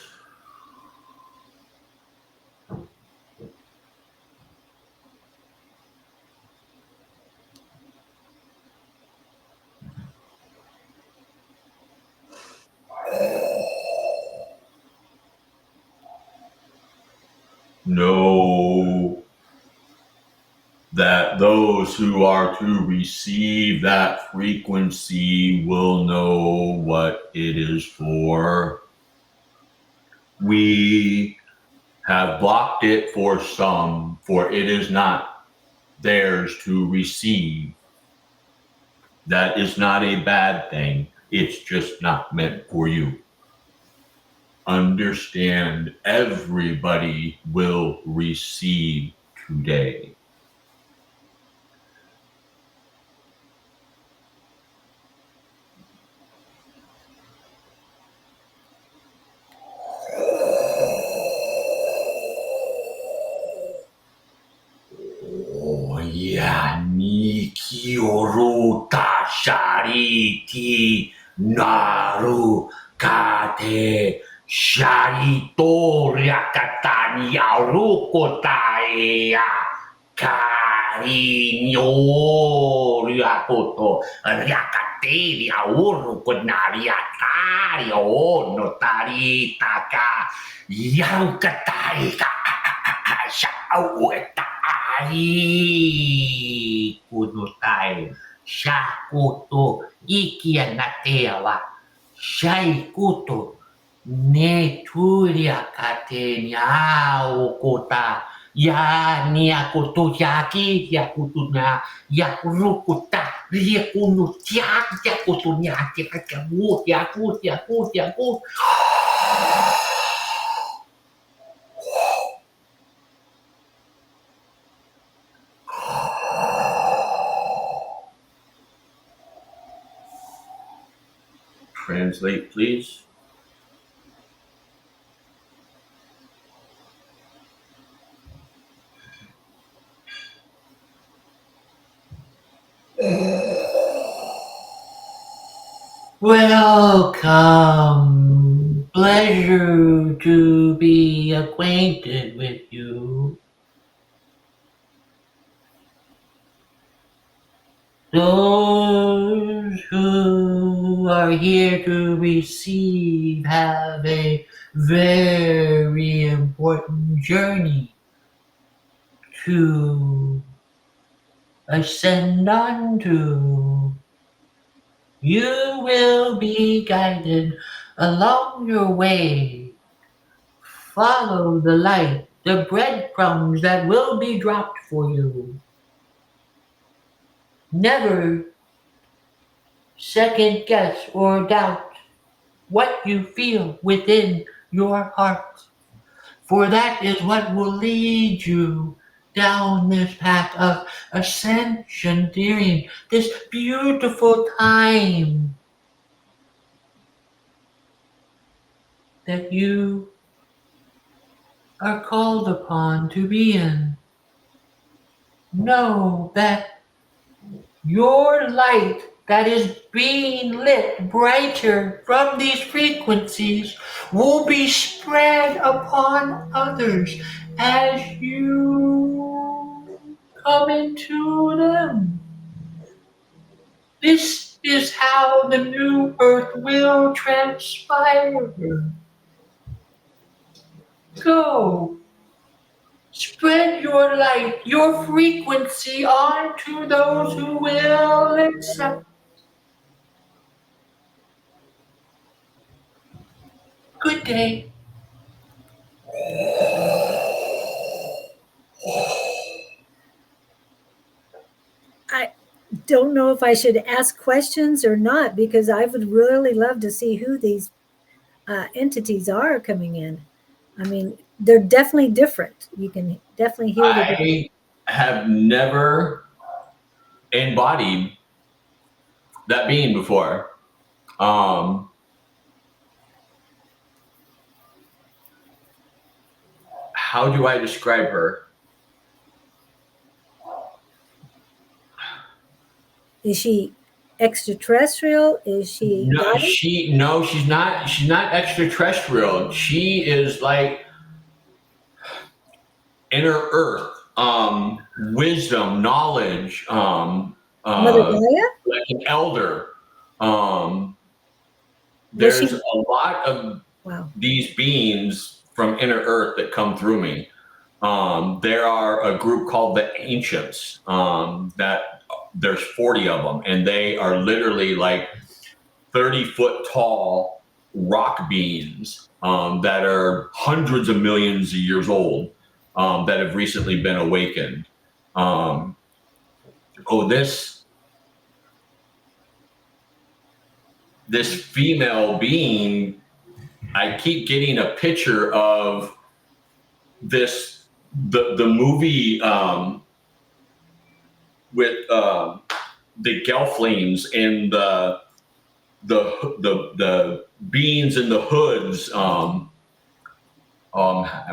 Know that those who are to receive that frequency will know what it is for. We have blocked it for some, for it is not theirs to receive. That is not a bad thing. It's just not meant for you. Understand, everybody will receive today. Niki oruta shariti naru kate sharito ryakatani arukotaea karinyo ryakoto ryakata teria uru kunaria tario notari taka yang katai ka shauetai kunutai shakuto ikianatewa shaikuto neturia katenya okota ya niakuto yaki yakutunya yakurukuta riekunutia yakutunya yakut. Translate, please. Welcome. Pleasure to be acquainted with you. Those who are here to receive have a very important journey to ascend onto. You will be guided along your way. Follow the light, the breadcrumbs that will be dropped for you. Never second guess or doubt what you feel within your heart, for that is what will lead you down this path of ascension during this beautiful time that you are called upon to be in. Know that your light that is being lit brighter from these frequencies will be spread upon others as you come into them. This is how the new earth will transpire. Go. Spread your light, your frequency onto those who will accept. Good day. I don't know if I should ask questions or not, because I would really love to see who these entities are coming in. I mean, they're definitely different. You can definitely hear the difference. I have never embodied that being before. How do I describe her? Is she extraterrestrial? Is she No, guided? she's not. She's not extraterrestrial. She is like inner earth, wisdom, knowledge, Mother Gaia? like an elder. Was There's she? a lot of Wow. these beings from inner earth that come through me. There are a group called the Ancients, that there's 40 of them, and they are literally like 30-foot tall rock beings, that are hundreds of millions of years old, that have recently been awakened. This female being, I keep getting a picture of the movie, with the Gelflings and the beings in the hoods. I'm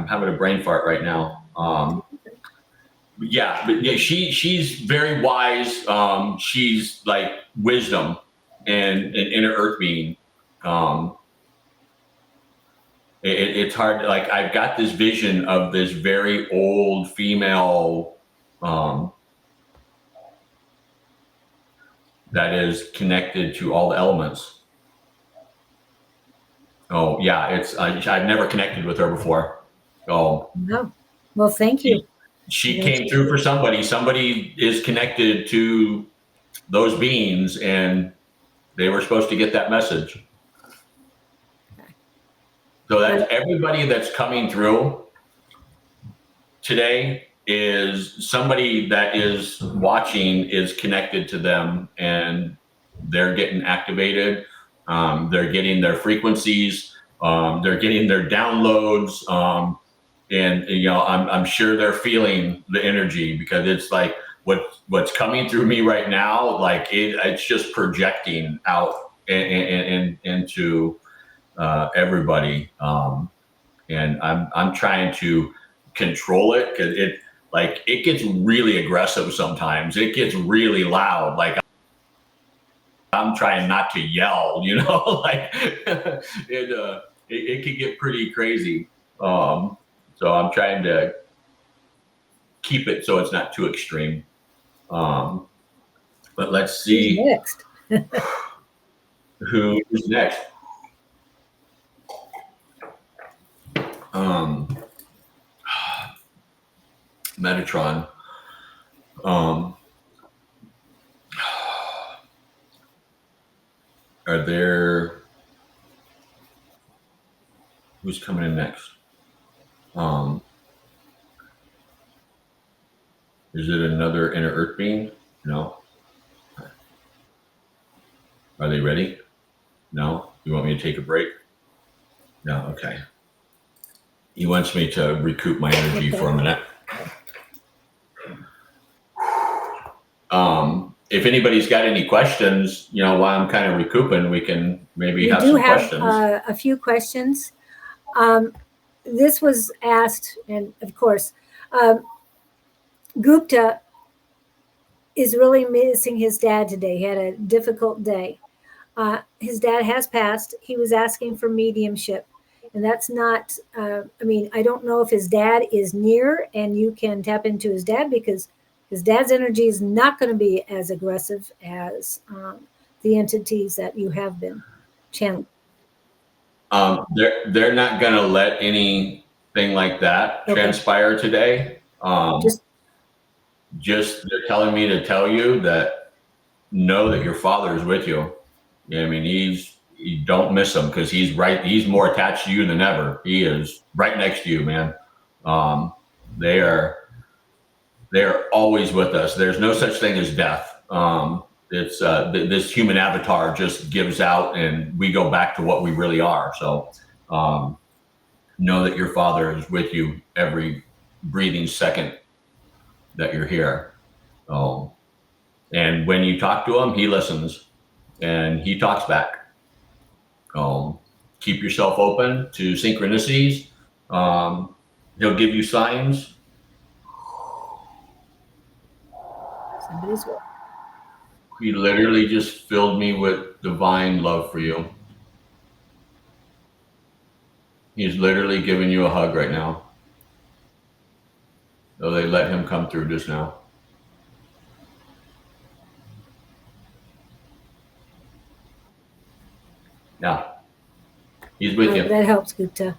having a brain fart right now. But yeah, she's very wise. She's like wisdom and an inner earth being. It's hard. Like, I've got this vision of this very old female, that is connected to all the elements. Oh yeah, I've never connected with her before. Oh No. Well, thank you. She came through for somebody. Somebody is connected to those beings, and they were supposed to get that message. So that's everybody that's coming through today is somebody that is watching is connected to them, and they're getting activated. They're getting their frequencies. They're getting their downloads. And you know, I'm sure they're feeling the energy, because it's like what's coming through me right now, like it's just projecting out and into everybody. And I'm trying to control it, because it gets really aggressive sometimes. It gets really loud. Like I'm trying not to yell, you know, like it can get pretty crazy. So I'm trying to keep it so it's not too extreme. But let's see. Who's next? Who is next? Metatron. Are there? Who's coming in next? Is it another inner earth being? No. Are they ready? No. You want me to take a break? No. Okay. He wants me to recoup my energy for a minute. If anybody's got any questions, you know, while I'm kind of recouping, we can maybe have some questions. A few questions. This was asked, and of course, Gupta is really missing his dad today. He had a difficult day. His dad has passed. He was asking for mediumship. And that's not, I mean, I don't know if his dad is near and you can tap into his dad, because his dad's energy is not going to be as aggressive as the entities that you have been channeling. They're not going to let anything like that transpire today. Just they're telling me to tell you that know that your father is with you. Yeah, I mean, you don't miss him, because he's right. He's more attached to you than ever. He is right next to you, man. They are always with us. There's no such thing as death. It's this human avatar just gives out, and we go back to what we really are. So know that your father is with you every breathing second that you're here. And when you talk to him, he listens and he talks back. Keep yourself open to synchronicities. He'll give you signs. Somebody's with. He literally just filled me with divine love for you. He's literally giving you a hug right now. So they let him come through just now. Yeah. He's with you. That helps, Gupta.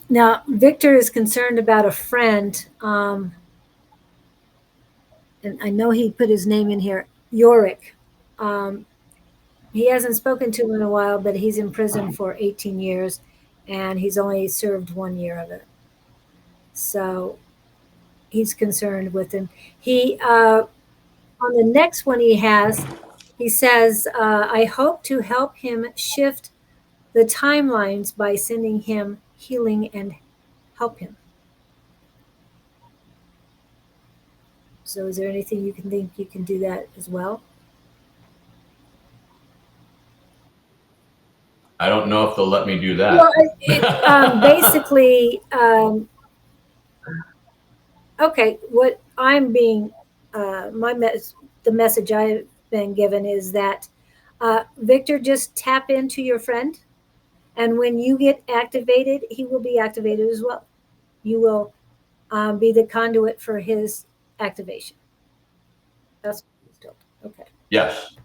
Now, Victor is concerned about a friend, and I know he put his name in here, Yorick. He hasn't spoken to him in a while, but he's in prison for 18 years, and he's only served 1 year of it. So he's concerned with him. He, on the next one he says, I hope to help him shift the timelines by sending him healing and help him. So is there anything you can think you can do that as well? I don't know if they'll let me do that. Well, basically, okay, what I'm being, the message I've been given is that, Victor, just tap into your friend. And when you get activated, he will be activated as well. You will be the conduit for his activation. That's still okay. Yes.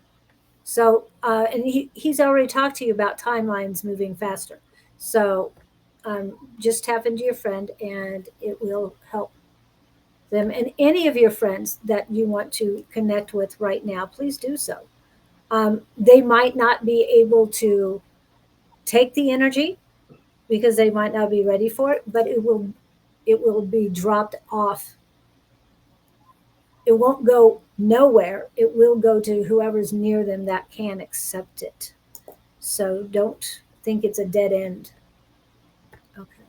So, and he's already talked to you about timelines moving faster. So, just tap into your friend, and it will help them. And any of your friends that you want to connect with right now, please do so. They might not be able to take the energy because they might not be ready for it, but it will be dropped off. It won't go nowhere. It will go to whoever's near them that can accept it. So don't think it's a dead end. Okay.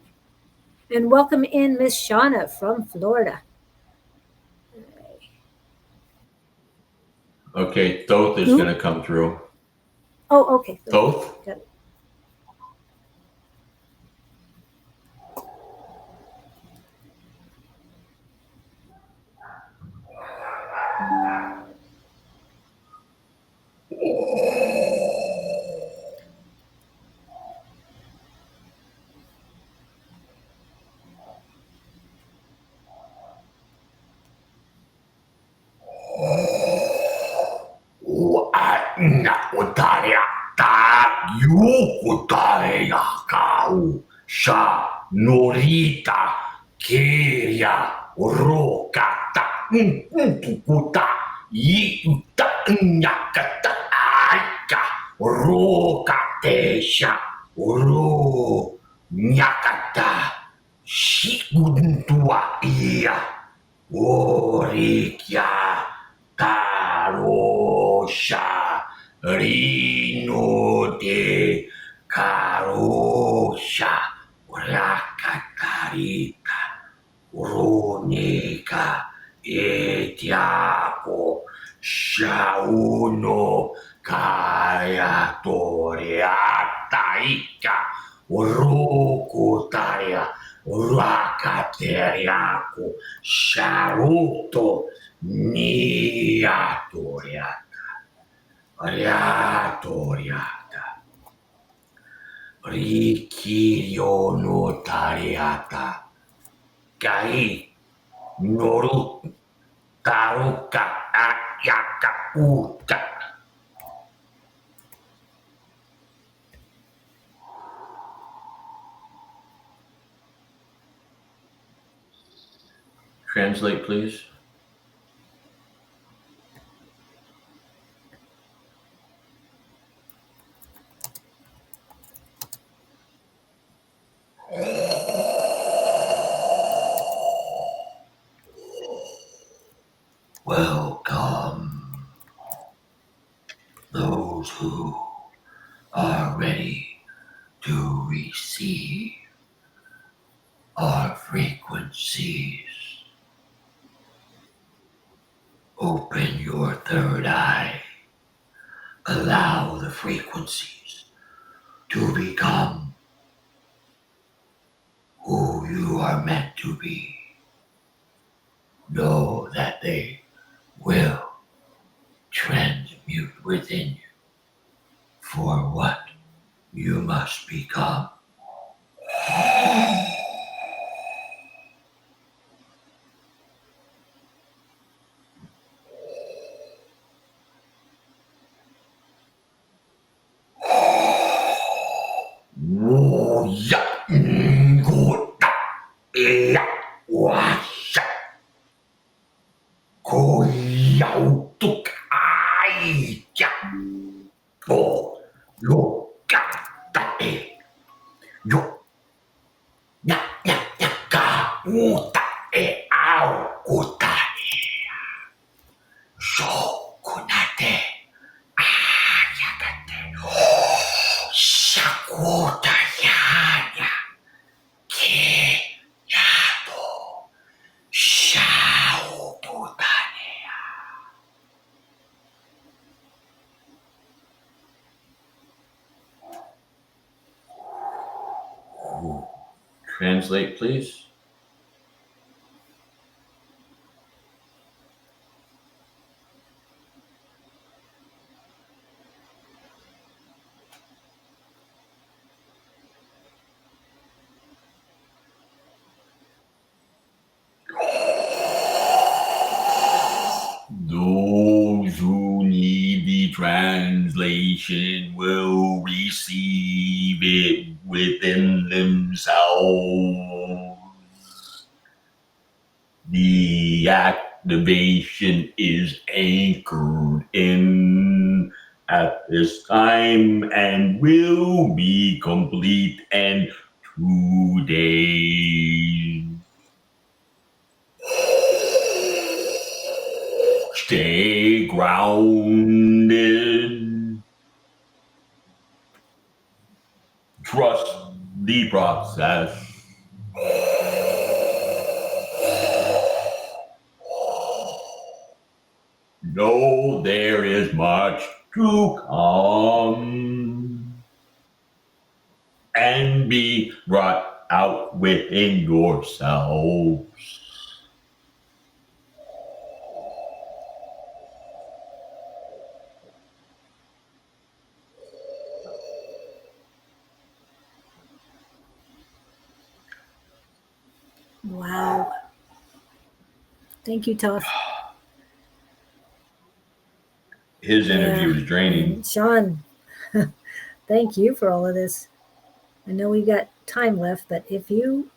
And welcome in Miss Shauna from Florida. Okay, Thoth is Who? going to come through. Oh, okay. Thoth? Got it. Utaria ta yukutaria kau sha norita keria rokata kuta yuta nyakata aika rokatesha ro nyakata shikuntua ia orikia tarosha Rino de Karosha Rakatarita Ronika Etiapo Shauno Kayatoriataika Rokutaria Rakateriako Sharuto Niatoria Ariatoriata. Rikirio notariata. Kai noru taruka ayaka uta. Translate, please. Welcome those who are ready to receive our frequencies. Open your third eye. Allow the frequencies to become who you are meant to be. Know that they will transmute within you for what you must become. Translate, please. Do translation will receive it within themselves. The activation is anchored in at this time and will be complete in 2 days. Stay grounded. Trust the process. Know there is much to come and be brought out within yourselves. Wow. Thank you, Tough. His energy Yeah. was draining. And Sean, thank you for all of this. I know we got time left, but if you,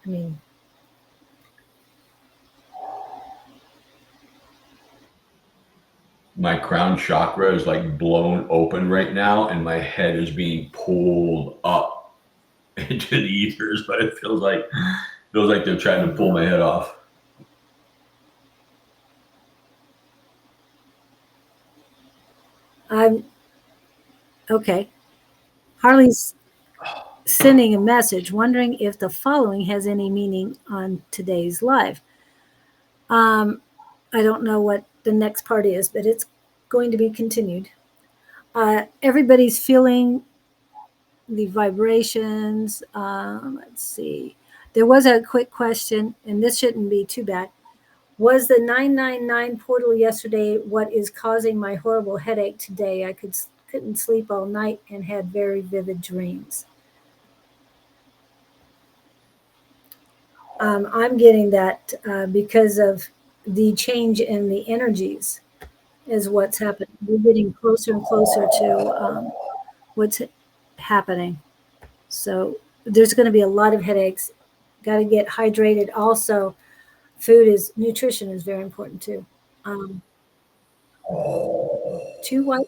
I mean, My crown chakra is like blown open right now, and my head is being pulled up into the ethers, but it feels like they're trying to pull my head off. I'm okay. Harley's sending a message wondering if the following has any meaning on today's live. I don't know what the next part is, but it's going to be continued. Everybody's feeling the vibrations. Let's see. There was a quick question, and this shouldn't be too bad. Was the 999 portal yesterday what is causing my horrible headache today? I couldn't sleep all night and had very vivid dreams. I'm getting that because of the change in the energies is what's happening. We're getting closer and closer to what's happening. So there's going to be a lot of headaches. Got to get hydrated. Also, nutrition is very important too. Too white.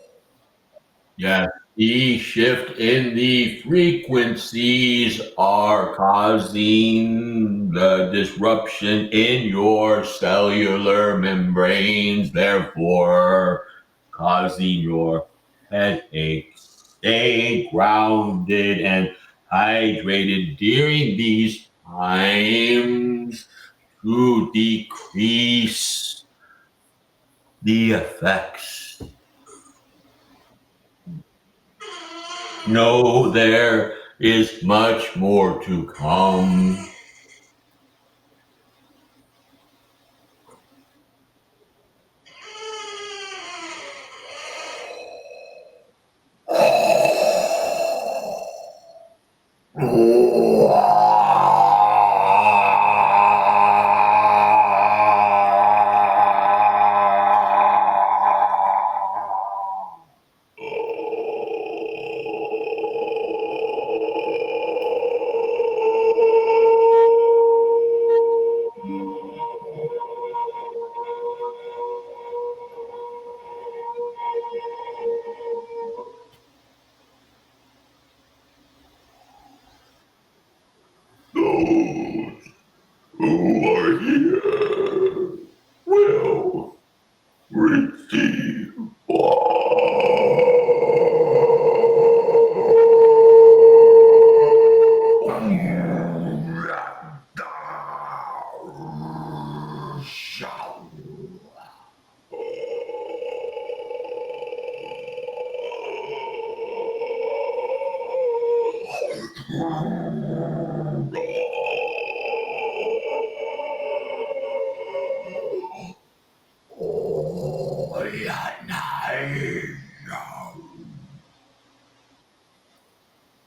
Yeah, the shift in the frequencies are causing the disruption in your cellular membranes, therefore causing your headaches. Stay grounded and hydrated during these times to decrease the effects. No, there is much more to come. Those who are here will receive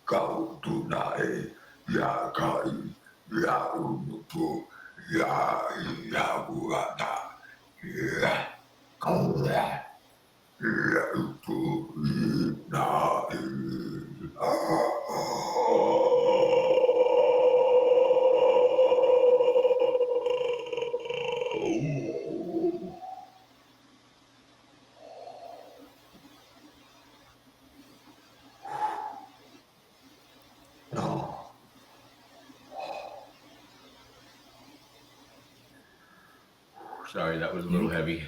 kau tunai ya kai ya unuku ya buata ya kau ya Sorry, that was a little heavy.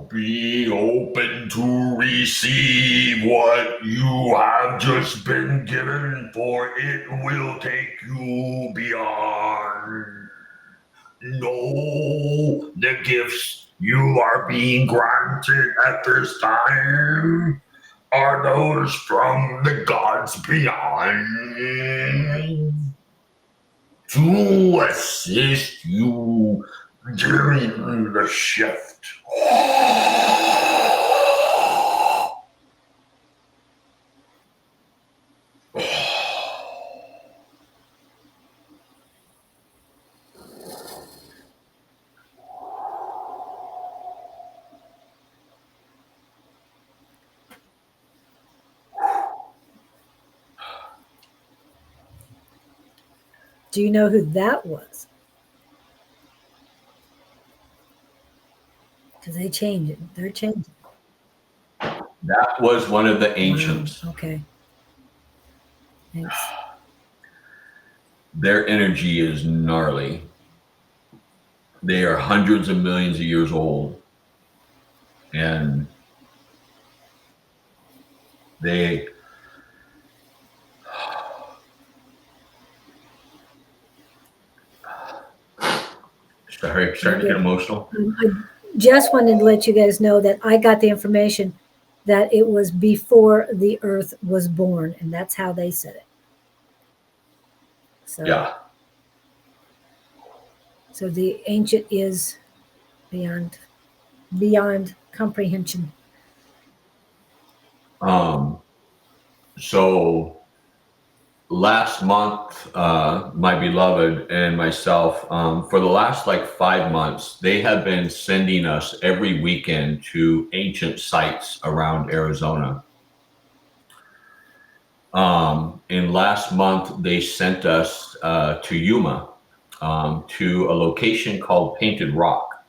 Be open to receive what you have just been given, for it will take you beyond. Know the gifts you are being granted at this time are those from the gods beyond to assist you during the shift. Do you know who that was? Because they change it. They're changing. That was one of the ancients. Wow. Okay. Thanks. Their energy is gnarly. They are hundreds of millions of years old. And they starting to get emotional. I just wanted to let you guys know that I got the information that it was before the earth was born, and that's how they said it. So, Yeah. So the ancient is beyond comprehension. So last month, my beloved and myself, for the last like 5 months, they have been sending us every weekend to ancient sites around Arizona. And last month they sent us to Yuma, to a location called Painted Rock.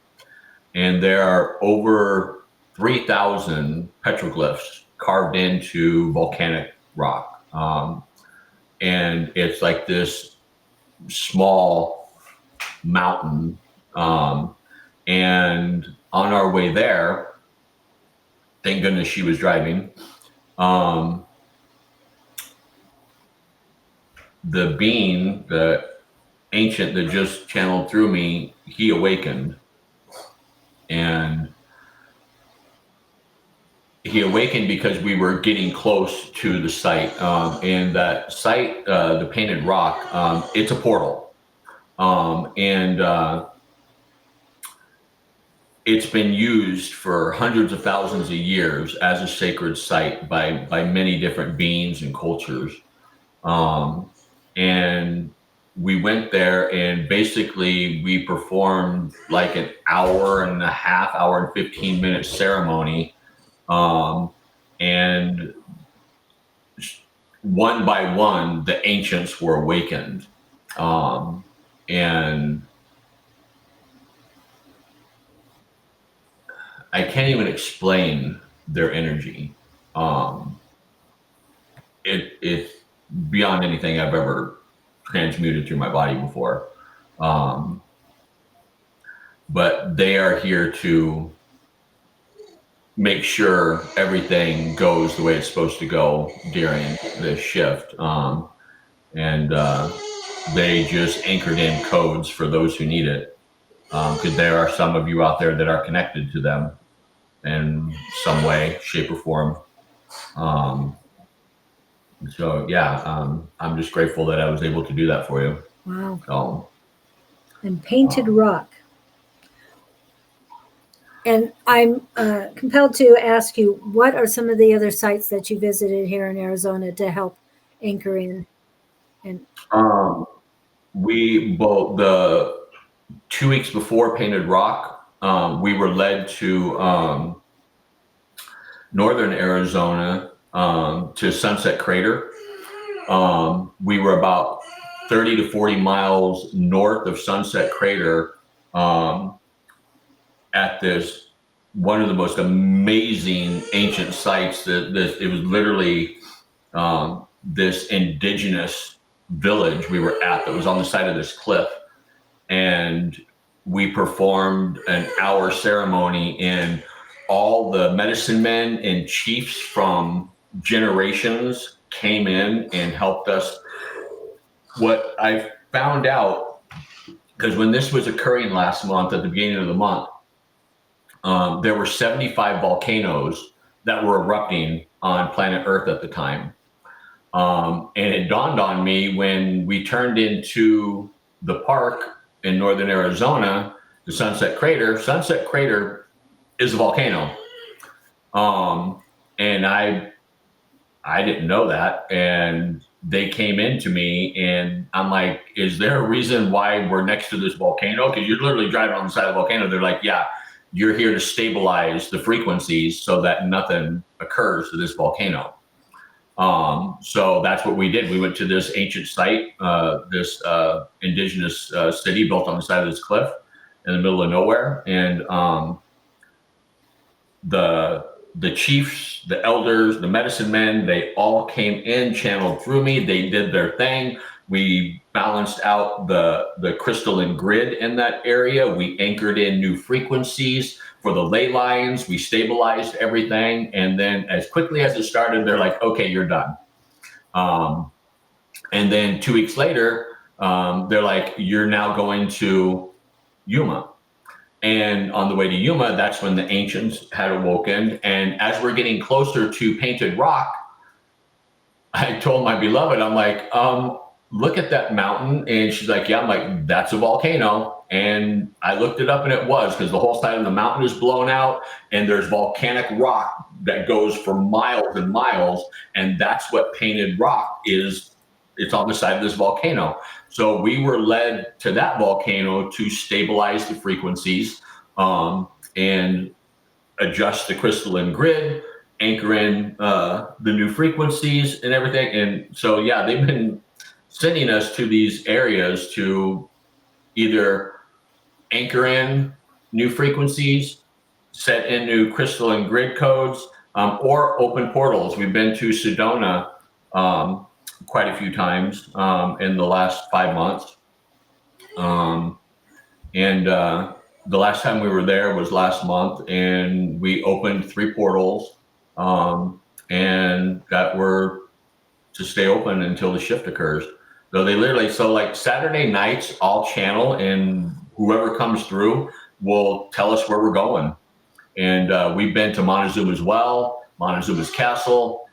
And there are over 3,000 petroglyphs carved into volcanic rock. And it's like this small mountain. And on our way there, thank goodness she was driving, the being, the ancient that just channeled through me, he awakened. And he awakened because we were getting close to the site. And that site, the Painted Rock, it's a portal. And it's been used for hundreds of thousands of years as a sacred site by many different beings and cultures. And we went there, and basically we performed like an hour and a half, hour and 15-minute ceremony. And one by one, the ancients were awakened. And I can't even explain their energy. It's beyond anything I've ever transmuted through my body before. But they are here to make sure everything goes the way it's supposed to go during this shift. And they just anchored in codes for those who need it. Because there are some of you out there that are connected to them in some way, shape, or form. So yeah, I'm just grateful that I was able to do that for you. Wow. And Painted Rock. And I'm compelled to ask you, what are some of the other sites that you visited here in Arizona to help anchor in? And the 2 weeks before Painted Rock, we were led to northern Arizona, to Sunset Crater, We were about 30 to 40 miles north of Sunset Crater, at this one of the most amazing ancient sites. It was literally this indigenous village we were at that was on the side of this cliff, and we performed an hour ceremony, and all the medicine men and chiefs from generations came in and helped us. What I found out, because when this was occurring last month at the beginning of the month, there were 75 volcanoes that were erupting on planet Earth at the time. And it dawned on me when we turned into the park in northern Arizona, the Sunset Crater. Sunset Crater is a volcano. And I didn't know that. And they came into me and I'm like, is there a reason why we're next to this volcano? Because you're literally driving on the side of the volcano. They're like, yeah, you're here to stabilize the frequencies so that nothing occurs to this volcano. So that's what we did. We went to this ancient site, this indigenous city built on the side of this cliff in the middle of nowhere. And the chiefs, the elders, the medicine men, they all came in, channeled through me. They did their thing. We balanced out the crystalline grid in that area. We anchored in new frequencies for the ley lines. We stabilized everything. And then as quickly as it started, they're like, okay, you're done. And then 2 weeks later, they're like, you're now going to Yuma. And on the way to Yuma, that's when the ancients had awoken. And as we're getting closer to Painted Rock, I told my beloved, I'm like, look at that mountain. And she's like, yeah. I'm like, that's a volcano. And I looked it up and it was, because the whole side of the mountain is blown out and there's volcanic rock that goes for miles and miles. And that's what Painted Rock is. It's on the side of this volcano. So we were led to that volcano to stabilize the frequencies, and adjust the crystalline grid, anchor in the new frequencies and everything. And so, yeah, they've been sending us to these areas to either anchor in new frequencies, set in new crystalline grid codes, or open portals. We've been to Sedona quite a few times in the last 5 months. And the last time we were there was last month, and we opened 3 portals and that were to stay open until the shift occurs. So they literally, so like Saturday nights, I'll channel and whoever comes through will tell us where we're going. And we've been to Montezuma's Well, Montezuma's Castle.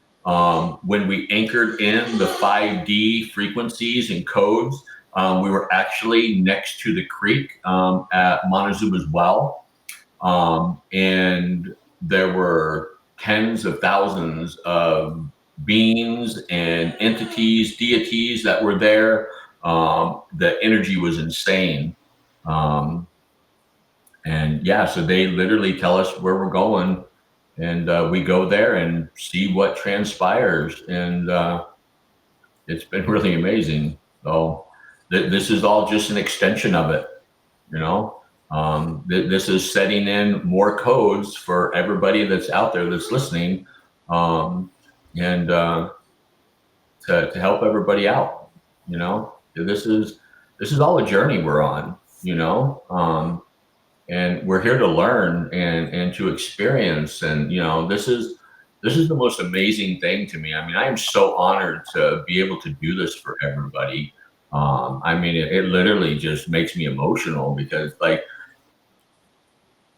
When we anchored in the 5D frequencies and codes, we were actually next to the creek at Montezuma's Well. And there were tens of thousands of beings and entities, deities that were there. The energy was insane. And yeah, so they literally tell us where we're going, and we go there and see what transpires. And it's been really amazing. So this is all just an extension of it, you know. This is setting in more codes for everybody that's out there that's listening, and to help everybody out, you know. This is all a journey we're on, you know. And we're here to learn and to experience. And, you know, this is the most amazing thing to me. I mean, I am so honored to be able to do this for everybody. I mean, it literally just makes me emotional, because, like,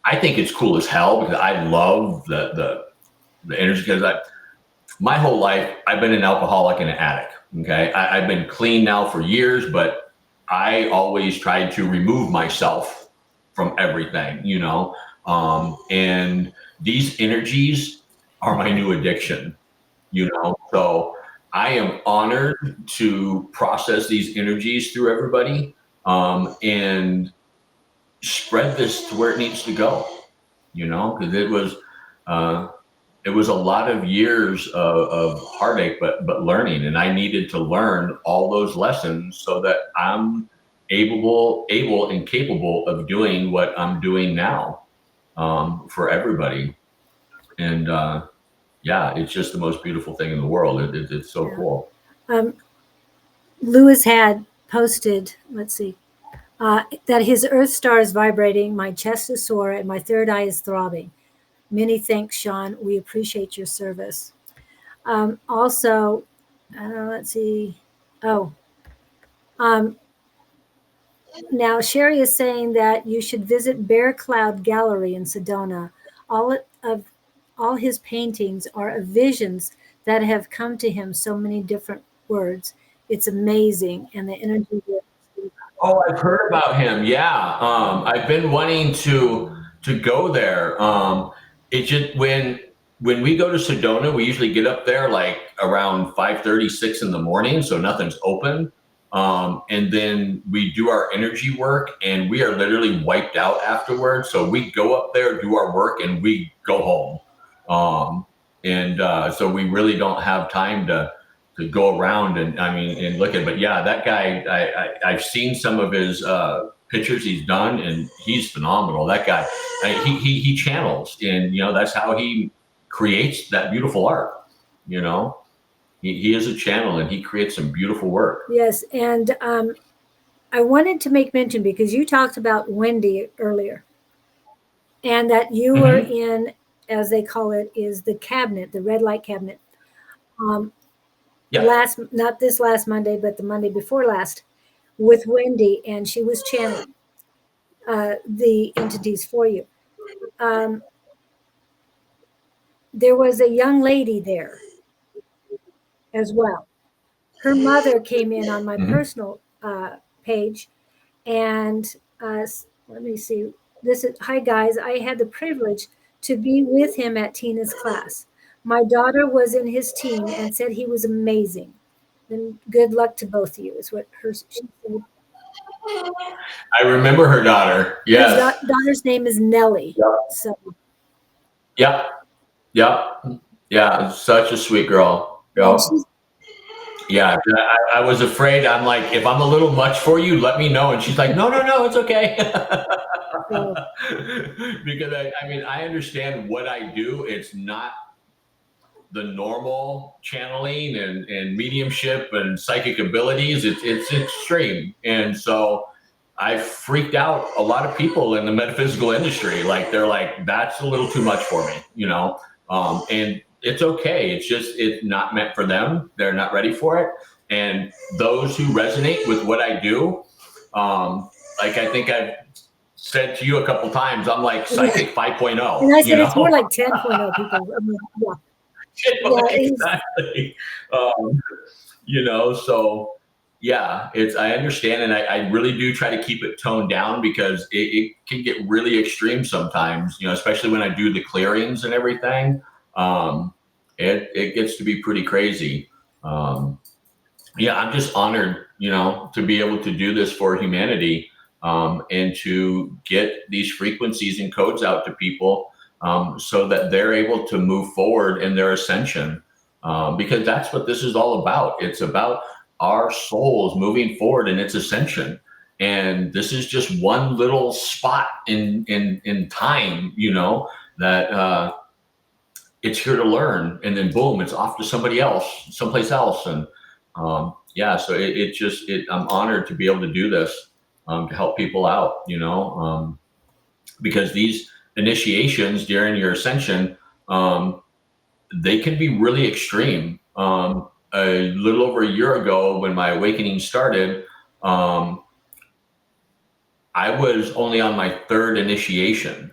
I think it's cool as hell, because I love the energy, because my whole life, I've been an alcoholic and an addict. Okay. I've been clean now for years, but I always tried to remove myself from everything, you know. And these energies are my new addiction, you know. So I am honored to process these energies through everybody, and spread this to where it needs to go, you know, because it was it was a lot of years of heartache, but learning, and I needed to learn all those lessons so that I'm able and capable of doing what I'm doing now, for everybody. And yeah, it's just the most beautiful thing in the world. It's so cool. Lewis had posted, let's see, that his earth star is vibrating, my chest is sore, and my third eye is throbbing. Many thanks, Sean. We appreciate your service. Also, let's see. Oh, now Sherry is saying that you should visit Bear Cloud Gallery in Sedona. All his paintings are of visions that have come to him, so many different words. It's amazing, and the energy. Oh, I've heard about him. Yeah, I've been wanting to go there. It just when we go to Sedona, we usually get up there like around 5:30, 6 in the morning, so nothing's open. And then we do our energy work, and we are literally wiped out afterwards. So we go up there, do our work, and we go home. So we really don't have time to go around and look at. But yeah, that guy, I've seen some of his pictures he's done, and he's phenomenal. That guy, he channels, and that's how he creates that beautiful art. He is a channel, and he creates some beautiful work. Yes, and I wanted to make mention, because you talked about Wendy earlier, and that you were in, as they call it, is the cabinet, the red light cabinet. Not this last Monday, but the Monday before last, with Wendy, and she was channeling the entities for you. There was a young lady there as well. Her mother came in on my personal page, and let me see. Hi guys, I had the privilege to be with him at Tina's class. My daughter was in his team and said he was amazing. And good luck to both of you, is what she said. I remember her daughter. Yes. His daughter's name is Nellie. Yep. So. Yeah. Such a sweet girl. Yeah, I was afraid. I'm like, if I'm a little much for you, let me know. And she's like, no, it's okay. Because I understand what I do. It's not the normal channeling and mediumship and psychic abilities. It's extreme. And so I freaked out a lot of people in the metaphysical industry. Like, they're like, that's a little too much for me, and it's okay. It's not meant for them. They're not ready for it. And those who resonate with what I do, like I think I've said to you a couple times, I'm like psychic 5.0. And I said it's more like 10.0 people. Exactly. So yeah, I understand, and I really do try to keep it toned down, because it can get really extreme sometimes, especially when I do the clearings and everything. It gets to be pretty crazy. I'm just honored, to be able to do this for humanity, and to get these frequencies and codes out to people, so that they're able to move forward in their ascension, because that's what this is all about. It's about our souls moving forward in its ascension. And this is just one little spot in time, that it's here to learn, and then boom, it's off to somebody else, someplace else. And so I'm honored to be able to do this, to help people out, because these initiations during your ascension, they can be really extreme. A little over a year ago, when my awakening started, I was only on my third initiation.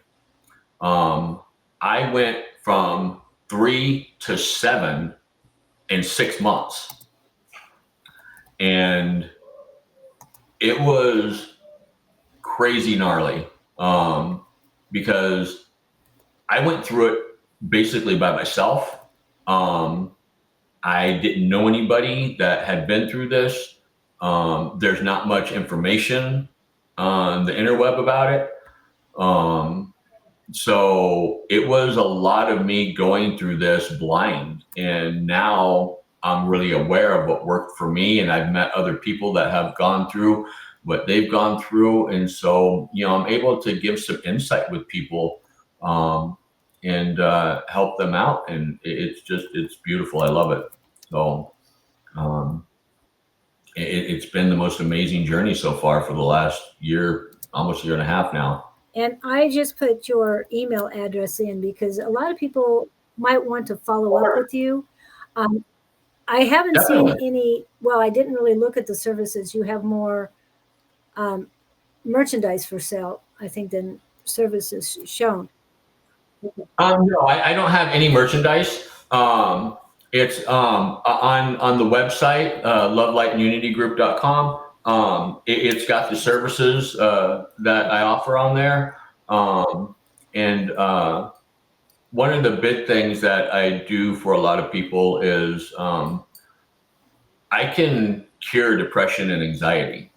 I went from 3 to 7 in 6 months. And it was crazy gnarly, because I went through it basically by myself. I didn't know anybody that had been through this. There's not much information on the interweb about it. So it was a lot of me going through this blind, and now I'm really aware of what worked for me, and I've met other people that have gone through what they've gone through, and so I'm able to give some insight with people, and help them out, and it's beautiful. I love it. So um, it's been the most amazing journey so far for the last year, almost year and a half now. And I just put your email address in because a lot of people might want to follow up with you. I haven't Definitely. seen any, well, I didn't really look at the services. You have more merchandise for sale, I think, than services shown. No, I don't have any merchandise. It's on the website, lovelightandunitygroup.com. It's got the services that I offer on there. And one of the big things that I do for a lot of people is I can cure depression and anxiety.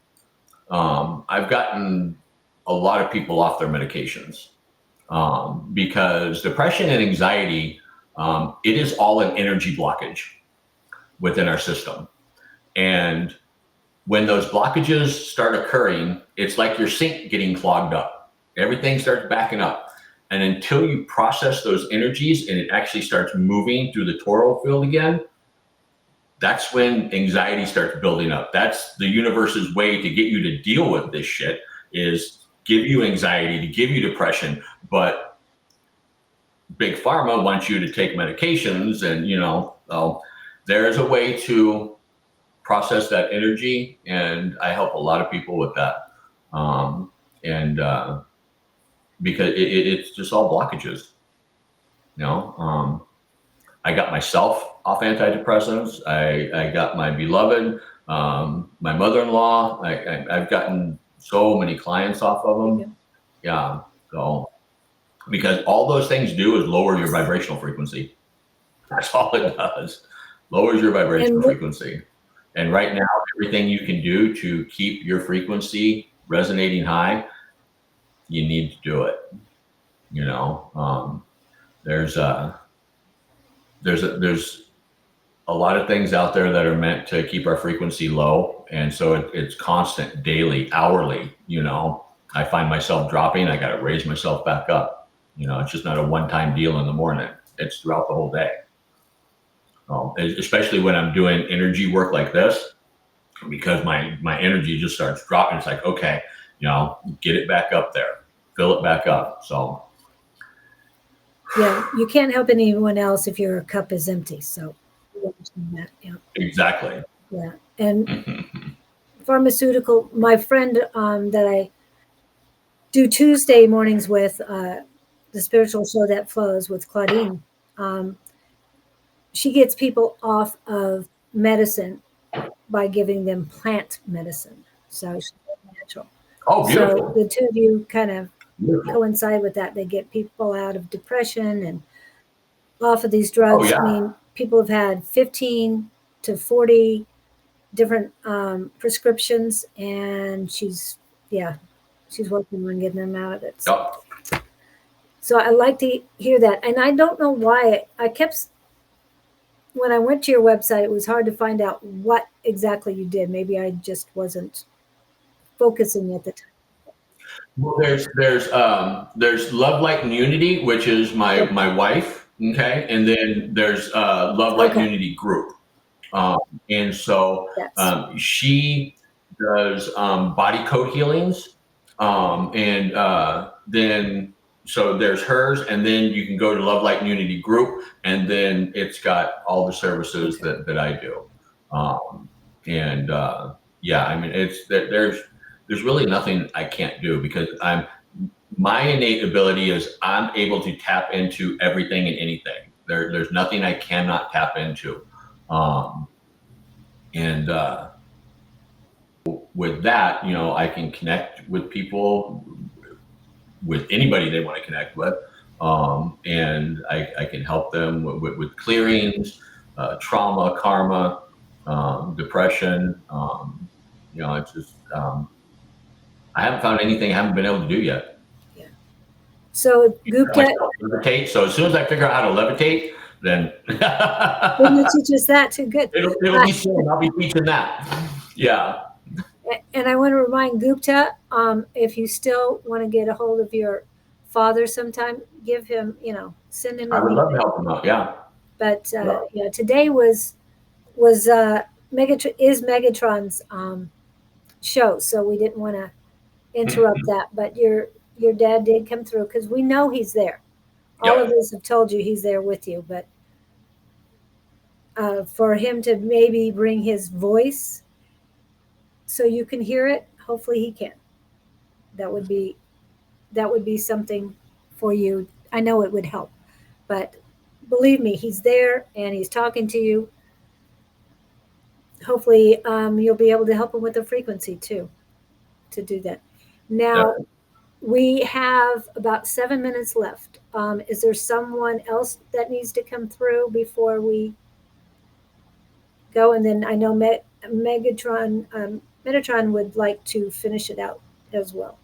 I've gotten a lot of people off their medications. Because depression and anxiety, it is all an energy blockage within our system. And when those blockages start occurring, it's like your sink getting clogged up. Everything starts backing up. And until you process those energies and it actually starts moving through the toroidal field again, that's when anxiety starts building up. That's the universe's way to get you to deal with this shit, is give you anxiety, to give you depression. But Big Pharma wants you to take medications, and there is a way to process that energy, and I help a lot of people with that. Because it's just all blockages. I got myself off antidepressants. I got my beloved, my mother-in-law. I've gotten so many clients off of them. Yeah. So, because all those things do is lower your vibrational frequency. That's all it does. Lowers your vibrational frequency. And right now, everything you can do to keep your frequency resonating high, you need to do it. There's a lot of things out there that are meant to keep our frequency low. And so it's constant, daily, hourly. I find myself dropping, I got to raise myself back up. It's just not a one-time deal in the morning. It's throughout the whole day. Especially when I'm doing energy work like this, because my energy just starts dropping. It's like, okay, get it back up there, fill it back up. So. Yeah, you can't help anyone else if your cup is empty. So. That, yeah. Exactly. Yeah. And pharmaceutical, my friend that I do Tuesday mornings with, the spiritual show that flows with Claudine, she gets people off of medicine by giving them plant medicine. So she's natural. Oh, beautiful. So the two of you kind of coincide with that. They get people out of depression and off of these drugs. Oh, yeah. I mean, people have had 15 to 40 different prescriptions, and she's working on getting them out of it. So I like to hear that. And I don't know why when I went to your website, it was hard to find out what exactly you did. Maybe I just wasn't focusing at the time. Well, there's Love, Light, and Unity, which is my wife. Okay. And then there's Love, Light, and Unity Group. And so she does body code healings. And then, so there's hers, and then you can go to Love, Light, and Unity Group, and then it's got all the services that I do. Yeah, I mean, there's really nothing I can't do, because my innate ability is I'm able to tap into everything and anything. There's nothing I cannot tap into. With that, I can connect with people, with anybody they want to connect with. And I can help them with clearings, trauma, karma, depression. It's just, I haven't found anything I haven't been able to do yet. Yeah. So Gupta, Myself levitate. So as soon as I figure out how to levitate, then when you teach us that too, good. it'll be soon. I'll be teaching that. Yeah. And I want to remind Gupta, if you still want to get a hold of your father sometime, give him, send him I an would love to email. help them out. Yeah. But Yeah. yeah, today was Megatron's show, so we didn't want to interrupt that. But your dad did come through because we know he's there. All Yep. of us have told you he's there with you, but for him to maybe bring his voice so you can hear it, hopefully he can. That would be something for you. I know it would help, but believe me, he's there and he's talking to you. Hopefully, you'll be able to help him with the frequency too, to do that. Now, we have about 7 minutes left. Is there someone else that needs to come through before we go? And then I know Metatron would like to finish it out as well.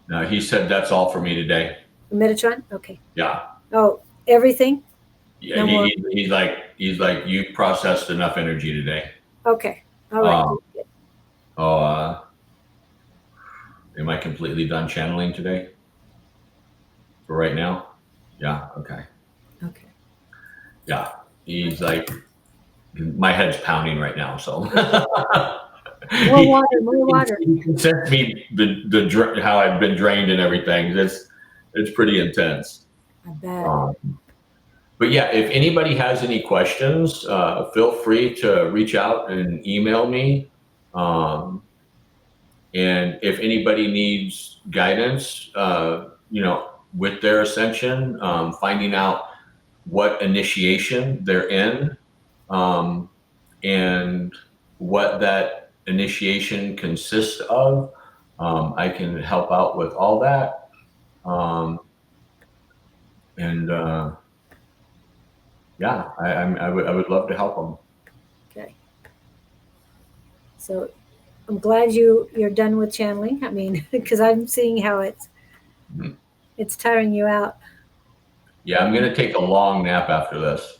No, he said that's all for me today. Metatron? Okay. Yeah. Oh, everything? Yeah. No more? He's like, you processed enough energy today. Okay. All right. Good. Am I completely done channeling today? For right now? Yeah. Okay. Okay. Yeah. He's like, my head's pounding right now. So More water, more water. He can sense me how I've been drained and everything. It's pretty intense. I bet. But yeah, if anybody has any questions, feel free to reach out and email me. And if anybody needs guidance, with their ascension, finding out what initiation they're in, and what that initiation consists of, I can help out with all that. Yeah, I would love to help them. Okay. So I'm glad you're done with channeling. I mean, because I'm seeing how it's tiring you out. Yeah, I'm gonna take a long nap after this.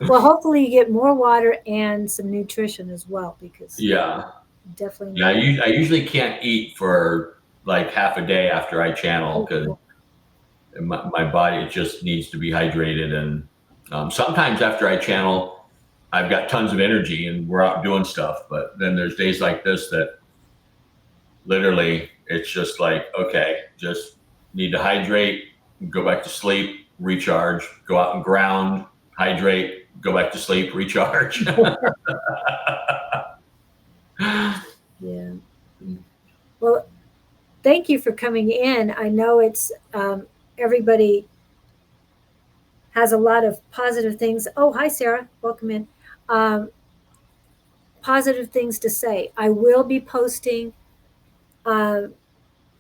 Well, hopefully you get more water and some nutrition as well, because Yeah. definitely. Yeah, I usually can't eat for like half a day after I channel because my body just needs to be hydrated. And sometimes after I channel, I've got tons of energy and we're out doing stuff. But then there's days like this that literally it's just like, okay, just need to hydrate, go back to sleep, recharge, go out and ground, hydrate, go back to sleep, recharge. Yeah. Well, thank you for coming in. I know it's everybody has a lot of positive things. Oh, hi, Sarah. Welcome in. Positive things to say. I will be posting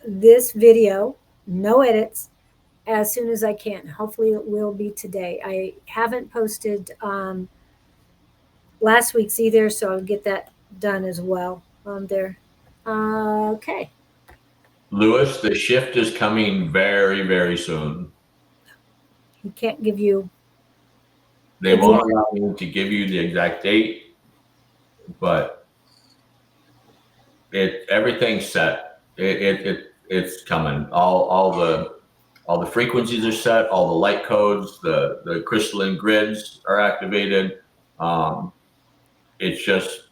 this video, no edits, as soon as I can. Hopefully it will be today. I haven't posted last week's either, so I'll get that done as well on there. Okay. Lewis, the shift is coming very, very soon. He can't give you. They won't allow me to give you the exact date, but everything's set. It's coming. All the frequencies are set. All the light codes, the crystalline grids are activated. It's just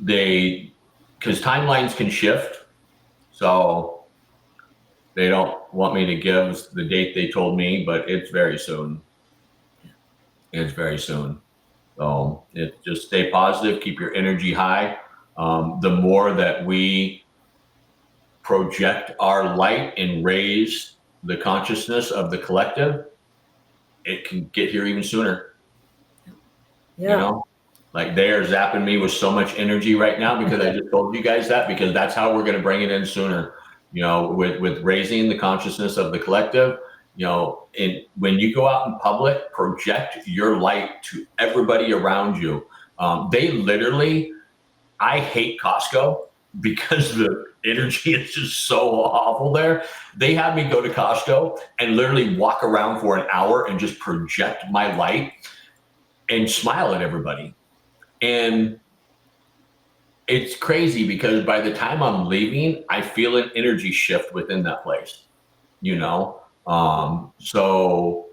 because timelines can shift, so they don't want me to give the date they told me, but it's very soon. It's very soon. So just stay positive, keep your energy high. The more that we project our light and raise the consciousness of the collective, it can get here even sooner. Yeah. Like they are zapping me with so much energy right now because I just told you guys that, because that's how we're going to bring it in sooner. With raising the consciousness of the collective, and when you go out in public, project your light to everybody around you. They literally, I hate Costco because the energy is just so awful there. They had me go to Costco and literally walk around for an hour and just project my light and smile at everybody. And it's crazy because by the time I'm leaving, I feel an energy shift within that place, you know? So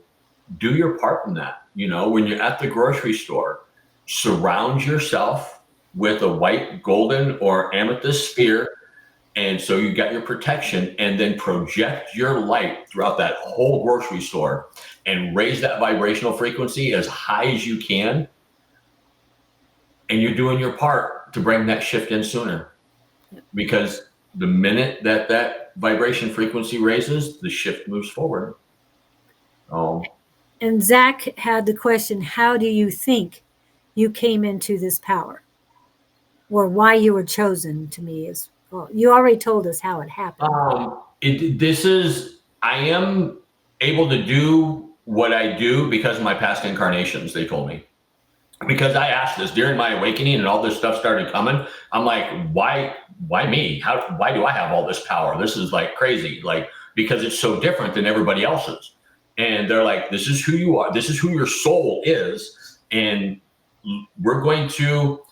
do your part in that. You know, when you're at the grocery store, surround yourself with a white, golden, or amethyst sphere. And so you got your protection, and then project your light throughout that whole grocery store and raise that vibrational frequency as high as you can. And you're doing your part to bring that shift in sooner, because the minute that that vibration frequency raises, the shift moves forward. And Zach had the question, how do you think you came into this power, or why you were chosen? To me is, well, you already told us how it happened. I am able to do what I do because of my past incarnations, they told me. Because I asked this during my awakening and all this stuff started coming. I'm like, why me? Why do I have all this power? This is like crazy. Like, because it's so different than everybody else's. And they're like, this is who you are. This is who your soul is. And we're going to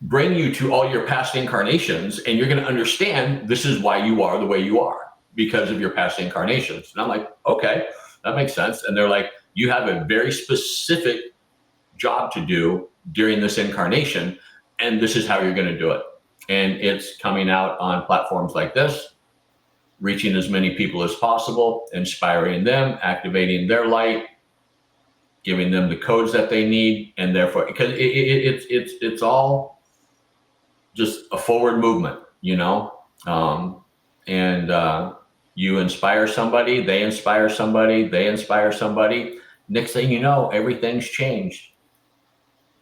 bring you to all your past incarnations, and you're going to understand this is why you are the way you are, because of your past incarnations. And I'm like, okay, that makes sense. And they're like, you have a very specific job to do during this incarnation, and this is how you're going to do it. And it's coming out on platforms like this, reaching as many people as possible, inspiring them, activating their light, giving them the codes that they need, and therefore, because it's all just a forward movement, you know. You inspire somebody, they inspire somebody, they inspire somebody. Next thing you know, everything's changed.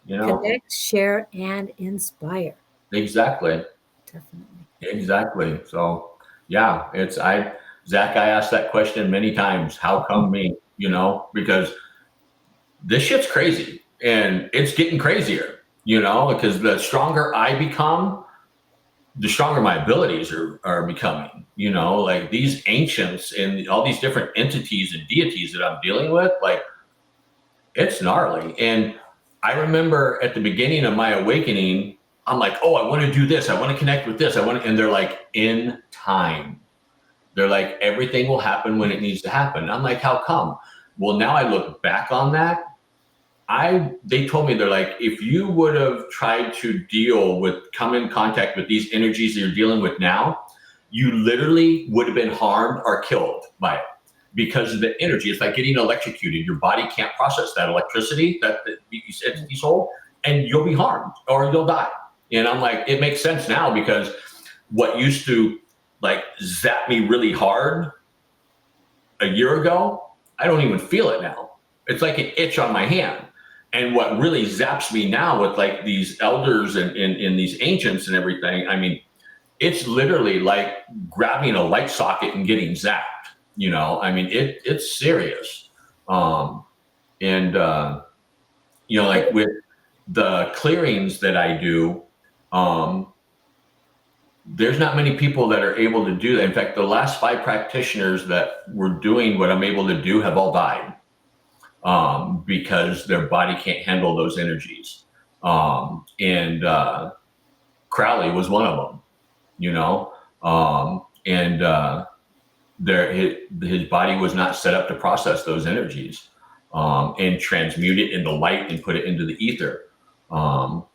You know, Connect, share, and inspire. Exactly. Definitely. Exactly. So yeah, Zach, I asked that question many times. How come me? You know, because this shit's crazy, and it's getting crazier, you know, because the stronger I become, the stronger my abilities are becoming, you know, like these ancients and all these different entities and deities that I'm dealing with, like, it's gnarly. And I remember at the beginning of my awakening, I'm like, oh, I want to do this. I want to connect with this. And they're like, in time. They're like, everything will happen when it needs to happen. I'm like, how come? Well, now I look back on that. They told me, they're like, if you would have tried to come in contact with these energies that you're dealing with now, you literally would have been harmed or killed by it. Because of the energy, it's like getting electrocuted. Your body can't process that electricity that you sold, and you'll be harmed or you'll die. And I'm like, it makes sense now, because what used to like zap me really hard a year ago, I don't even feel it now. It's like an itch on my hand. And what really zaps me now with like these elders and these ancients and everything, I mean, it's literally like grabbing a light socket and getting zapped. You know, I mean, it's serious. You know, like with the clearings that I do, there's not many people that are able to do that. In fact, the last 5 practitioners that were doing what I'm able to do have all died, because their body can't handle those energies. Crowley was one of them, you know, his body was not set up to process those energies, and transmute it into light and put it into the ether. So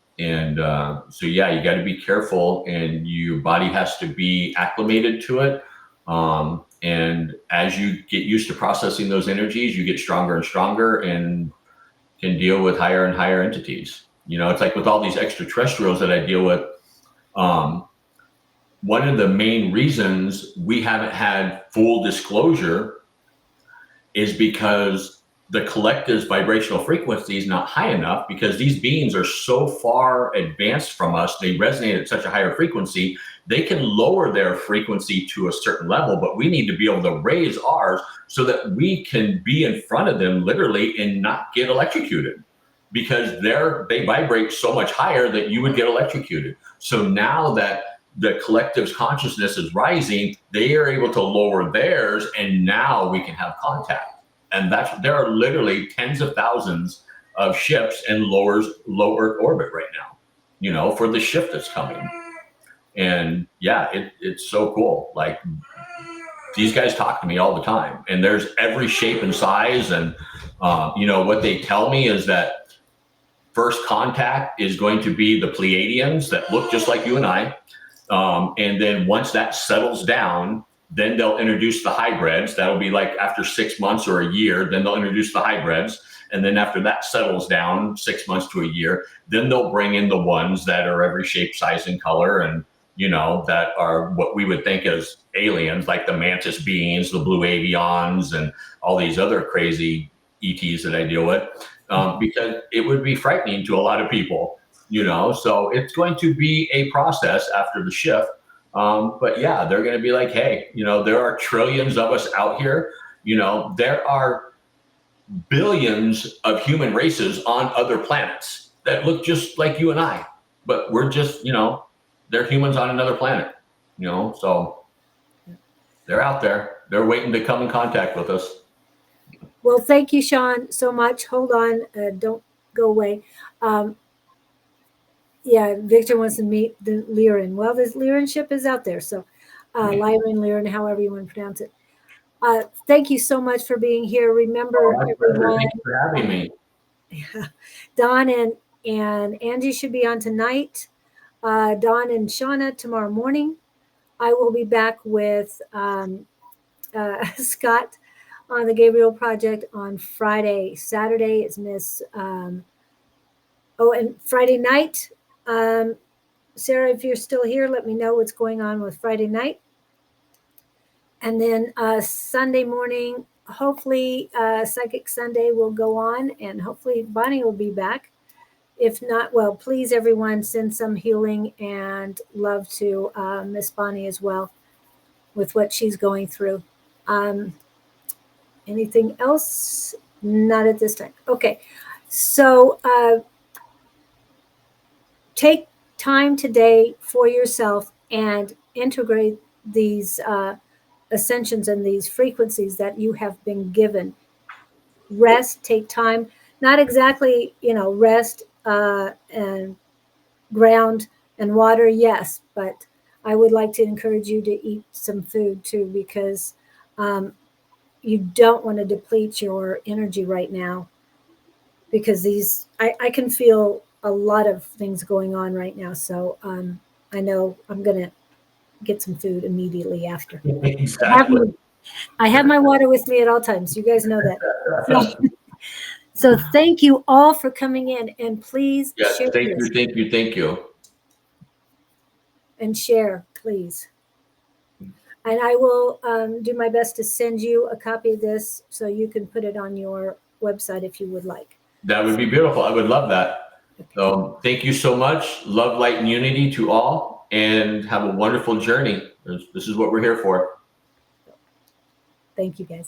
yeah, you got to be careful, and your body has to be acclimated to it. And as you get used to processing those energies, you get stronger and stronger and can deal with higher and higher entities. You know, it's like with all these extraterrestrials that I deal with. One of the main reasons we haven't had full disclosure is because the collective's vibrational frequency is not high enough, because these beings are so far advanced from us, they resonate at such a higher frequency, they can lower their frequency to a certain level, but we need to be able to raise ours so that we can be in front of them literally and not get electrocuted, because they vibrate so much higher that you would get electrocuted. So now that the collective's consciousness is rising, they are able to lower theirs, and now we can have contact. And there are literally tens of thousands of ships in low Earth orbit right now, you know, for the shift that's coming. And yeah, it's so cool. Like, these guys talk to me all the time, and there's every shape and size. And you know, what they tell me is that first contact is going to be the Pleiadians that look just like you and I. And then once that settles down, then they'll introduce the hybrids. That'll be like after 6 months or a year, then they'll introduce the hybrids. And then after that settles down, 6 months to a year, then they'll bring in the ones that are every shape, size, and color, and, you know, that are what we would think as aliens, like the mantis beings, the blue avians, and all these other crazy ETs that I deal with, because it would be frightening to a lot of people, you know. So it's going to be a process after the shift. But yeah, they're going to be like, hey, you know, there are trillions of us out here. You know, there are billions of human races on other planets that look just like you and I, but we're just, you know, they're humans on another planet, you know. So they're out there. They're waiting to come in contact with us. Well, thank you, Sean, so much. Hold on. Don't go away. Yeah, Victor wants to meet the Lyran. Well, this Lyran ship is out there. So Lyran, however you want to pronounce it. Thank you so much for being here. Remember, everyone, thanks for having me. Yeah, Don and Angie should be on tonight. Don and Shauna tomorrow morning. I will be back with Scott on the Gabriel Project on Friday. Saturday is Miss. And Friday night. Sarah, if you're still here, let me know what's going on with Friday night. And then Sunday morning, hopefully Psychic Sunday will go on, and hopefully Bonnie will be back. If not, well, please, everyone, send some healing and love to Miss Bonnie as well with what she's going through. Anything else? Not at this time. Okay. So take time today for yourself and integrate these ascensions and these frequencies that you have been given. Rest, take time, not exactly, you know, rest and ground and water, yes, but I would like to encourage you to eat some food too, because you don't want to deplete your energy right now, because these, I can feel a lot of things going on right now. So I know I'm going to get some food immediately after. Exactly. I have my water with me at all times. You guys know that. So thank you all for coming in, and please share. Thank you. And share, please. And I will do my best to send you a copy of this so you can put it on your website if you would like. That would be beautiful. I would love that. So thank you so much. Love, light, and unity to all, and have a wonderful journey. This is what we're here for. Thank you, guys.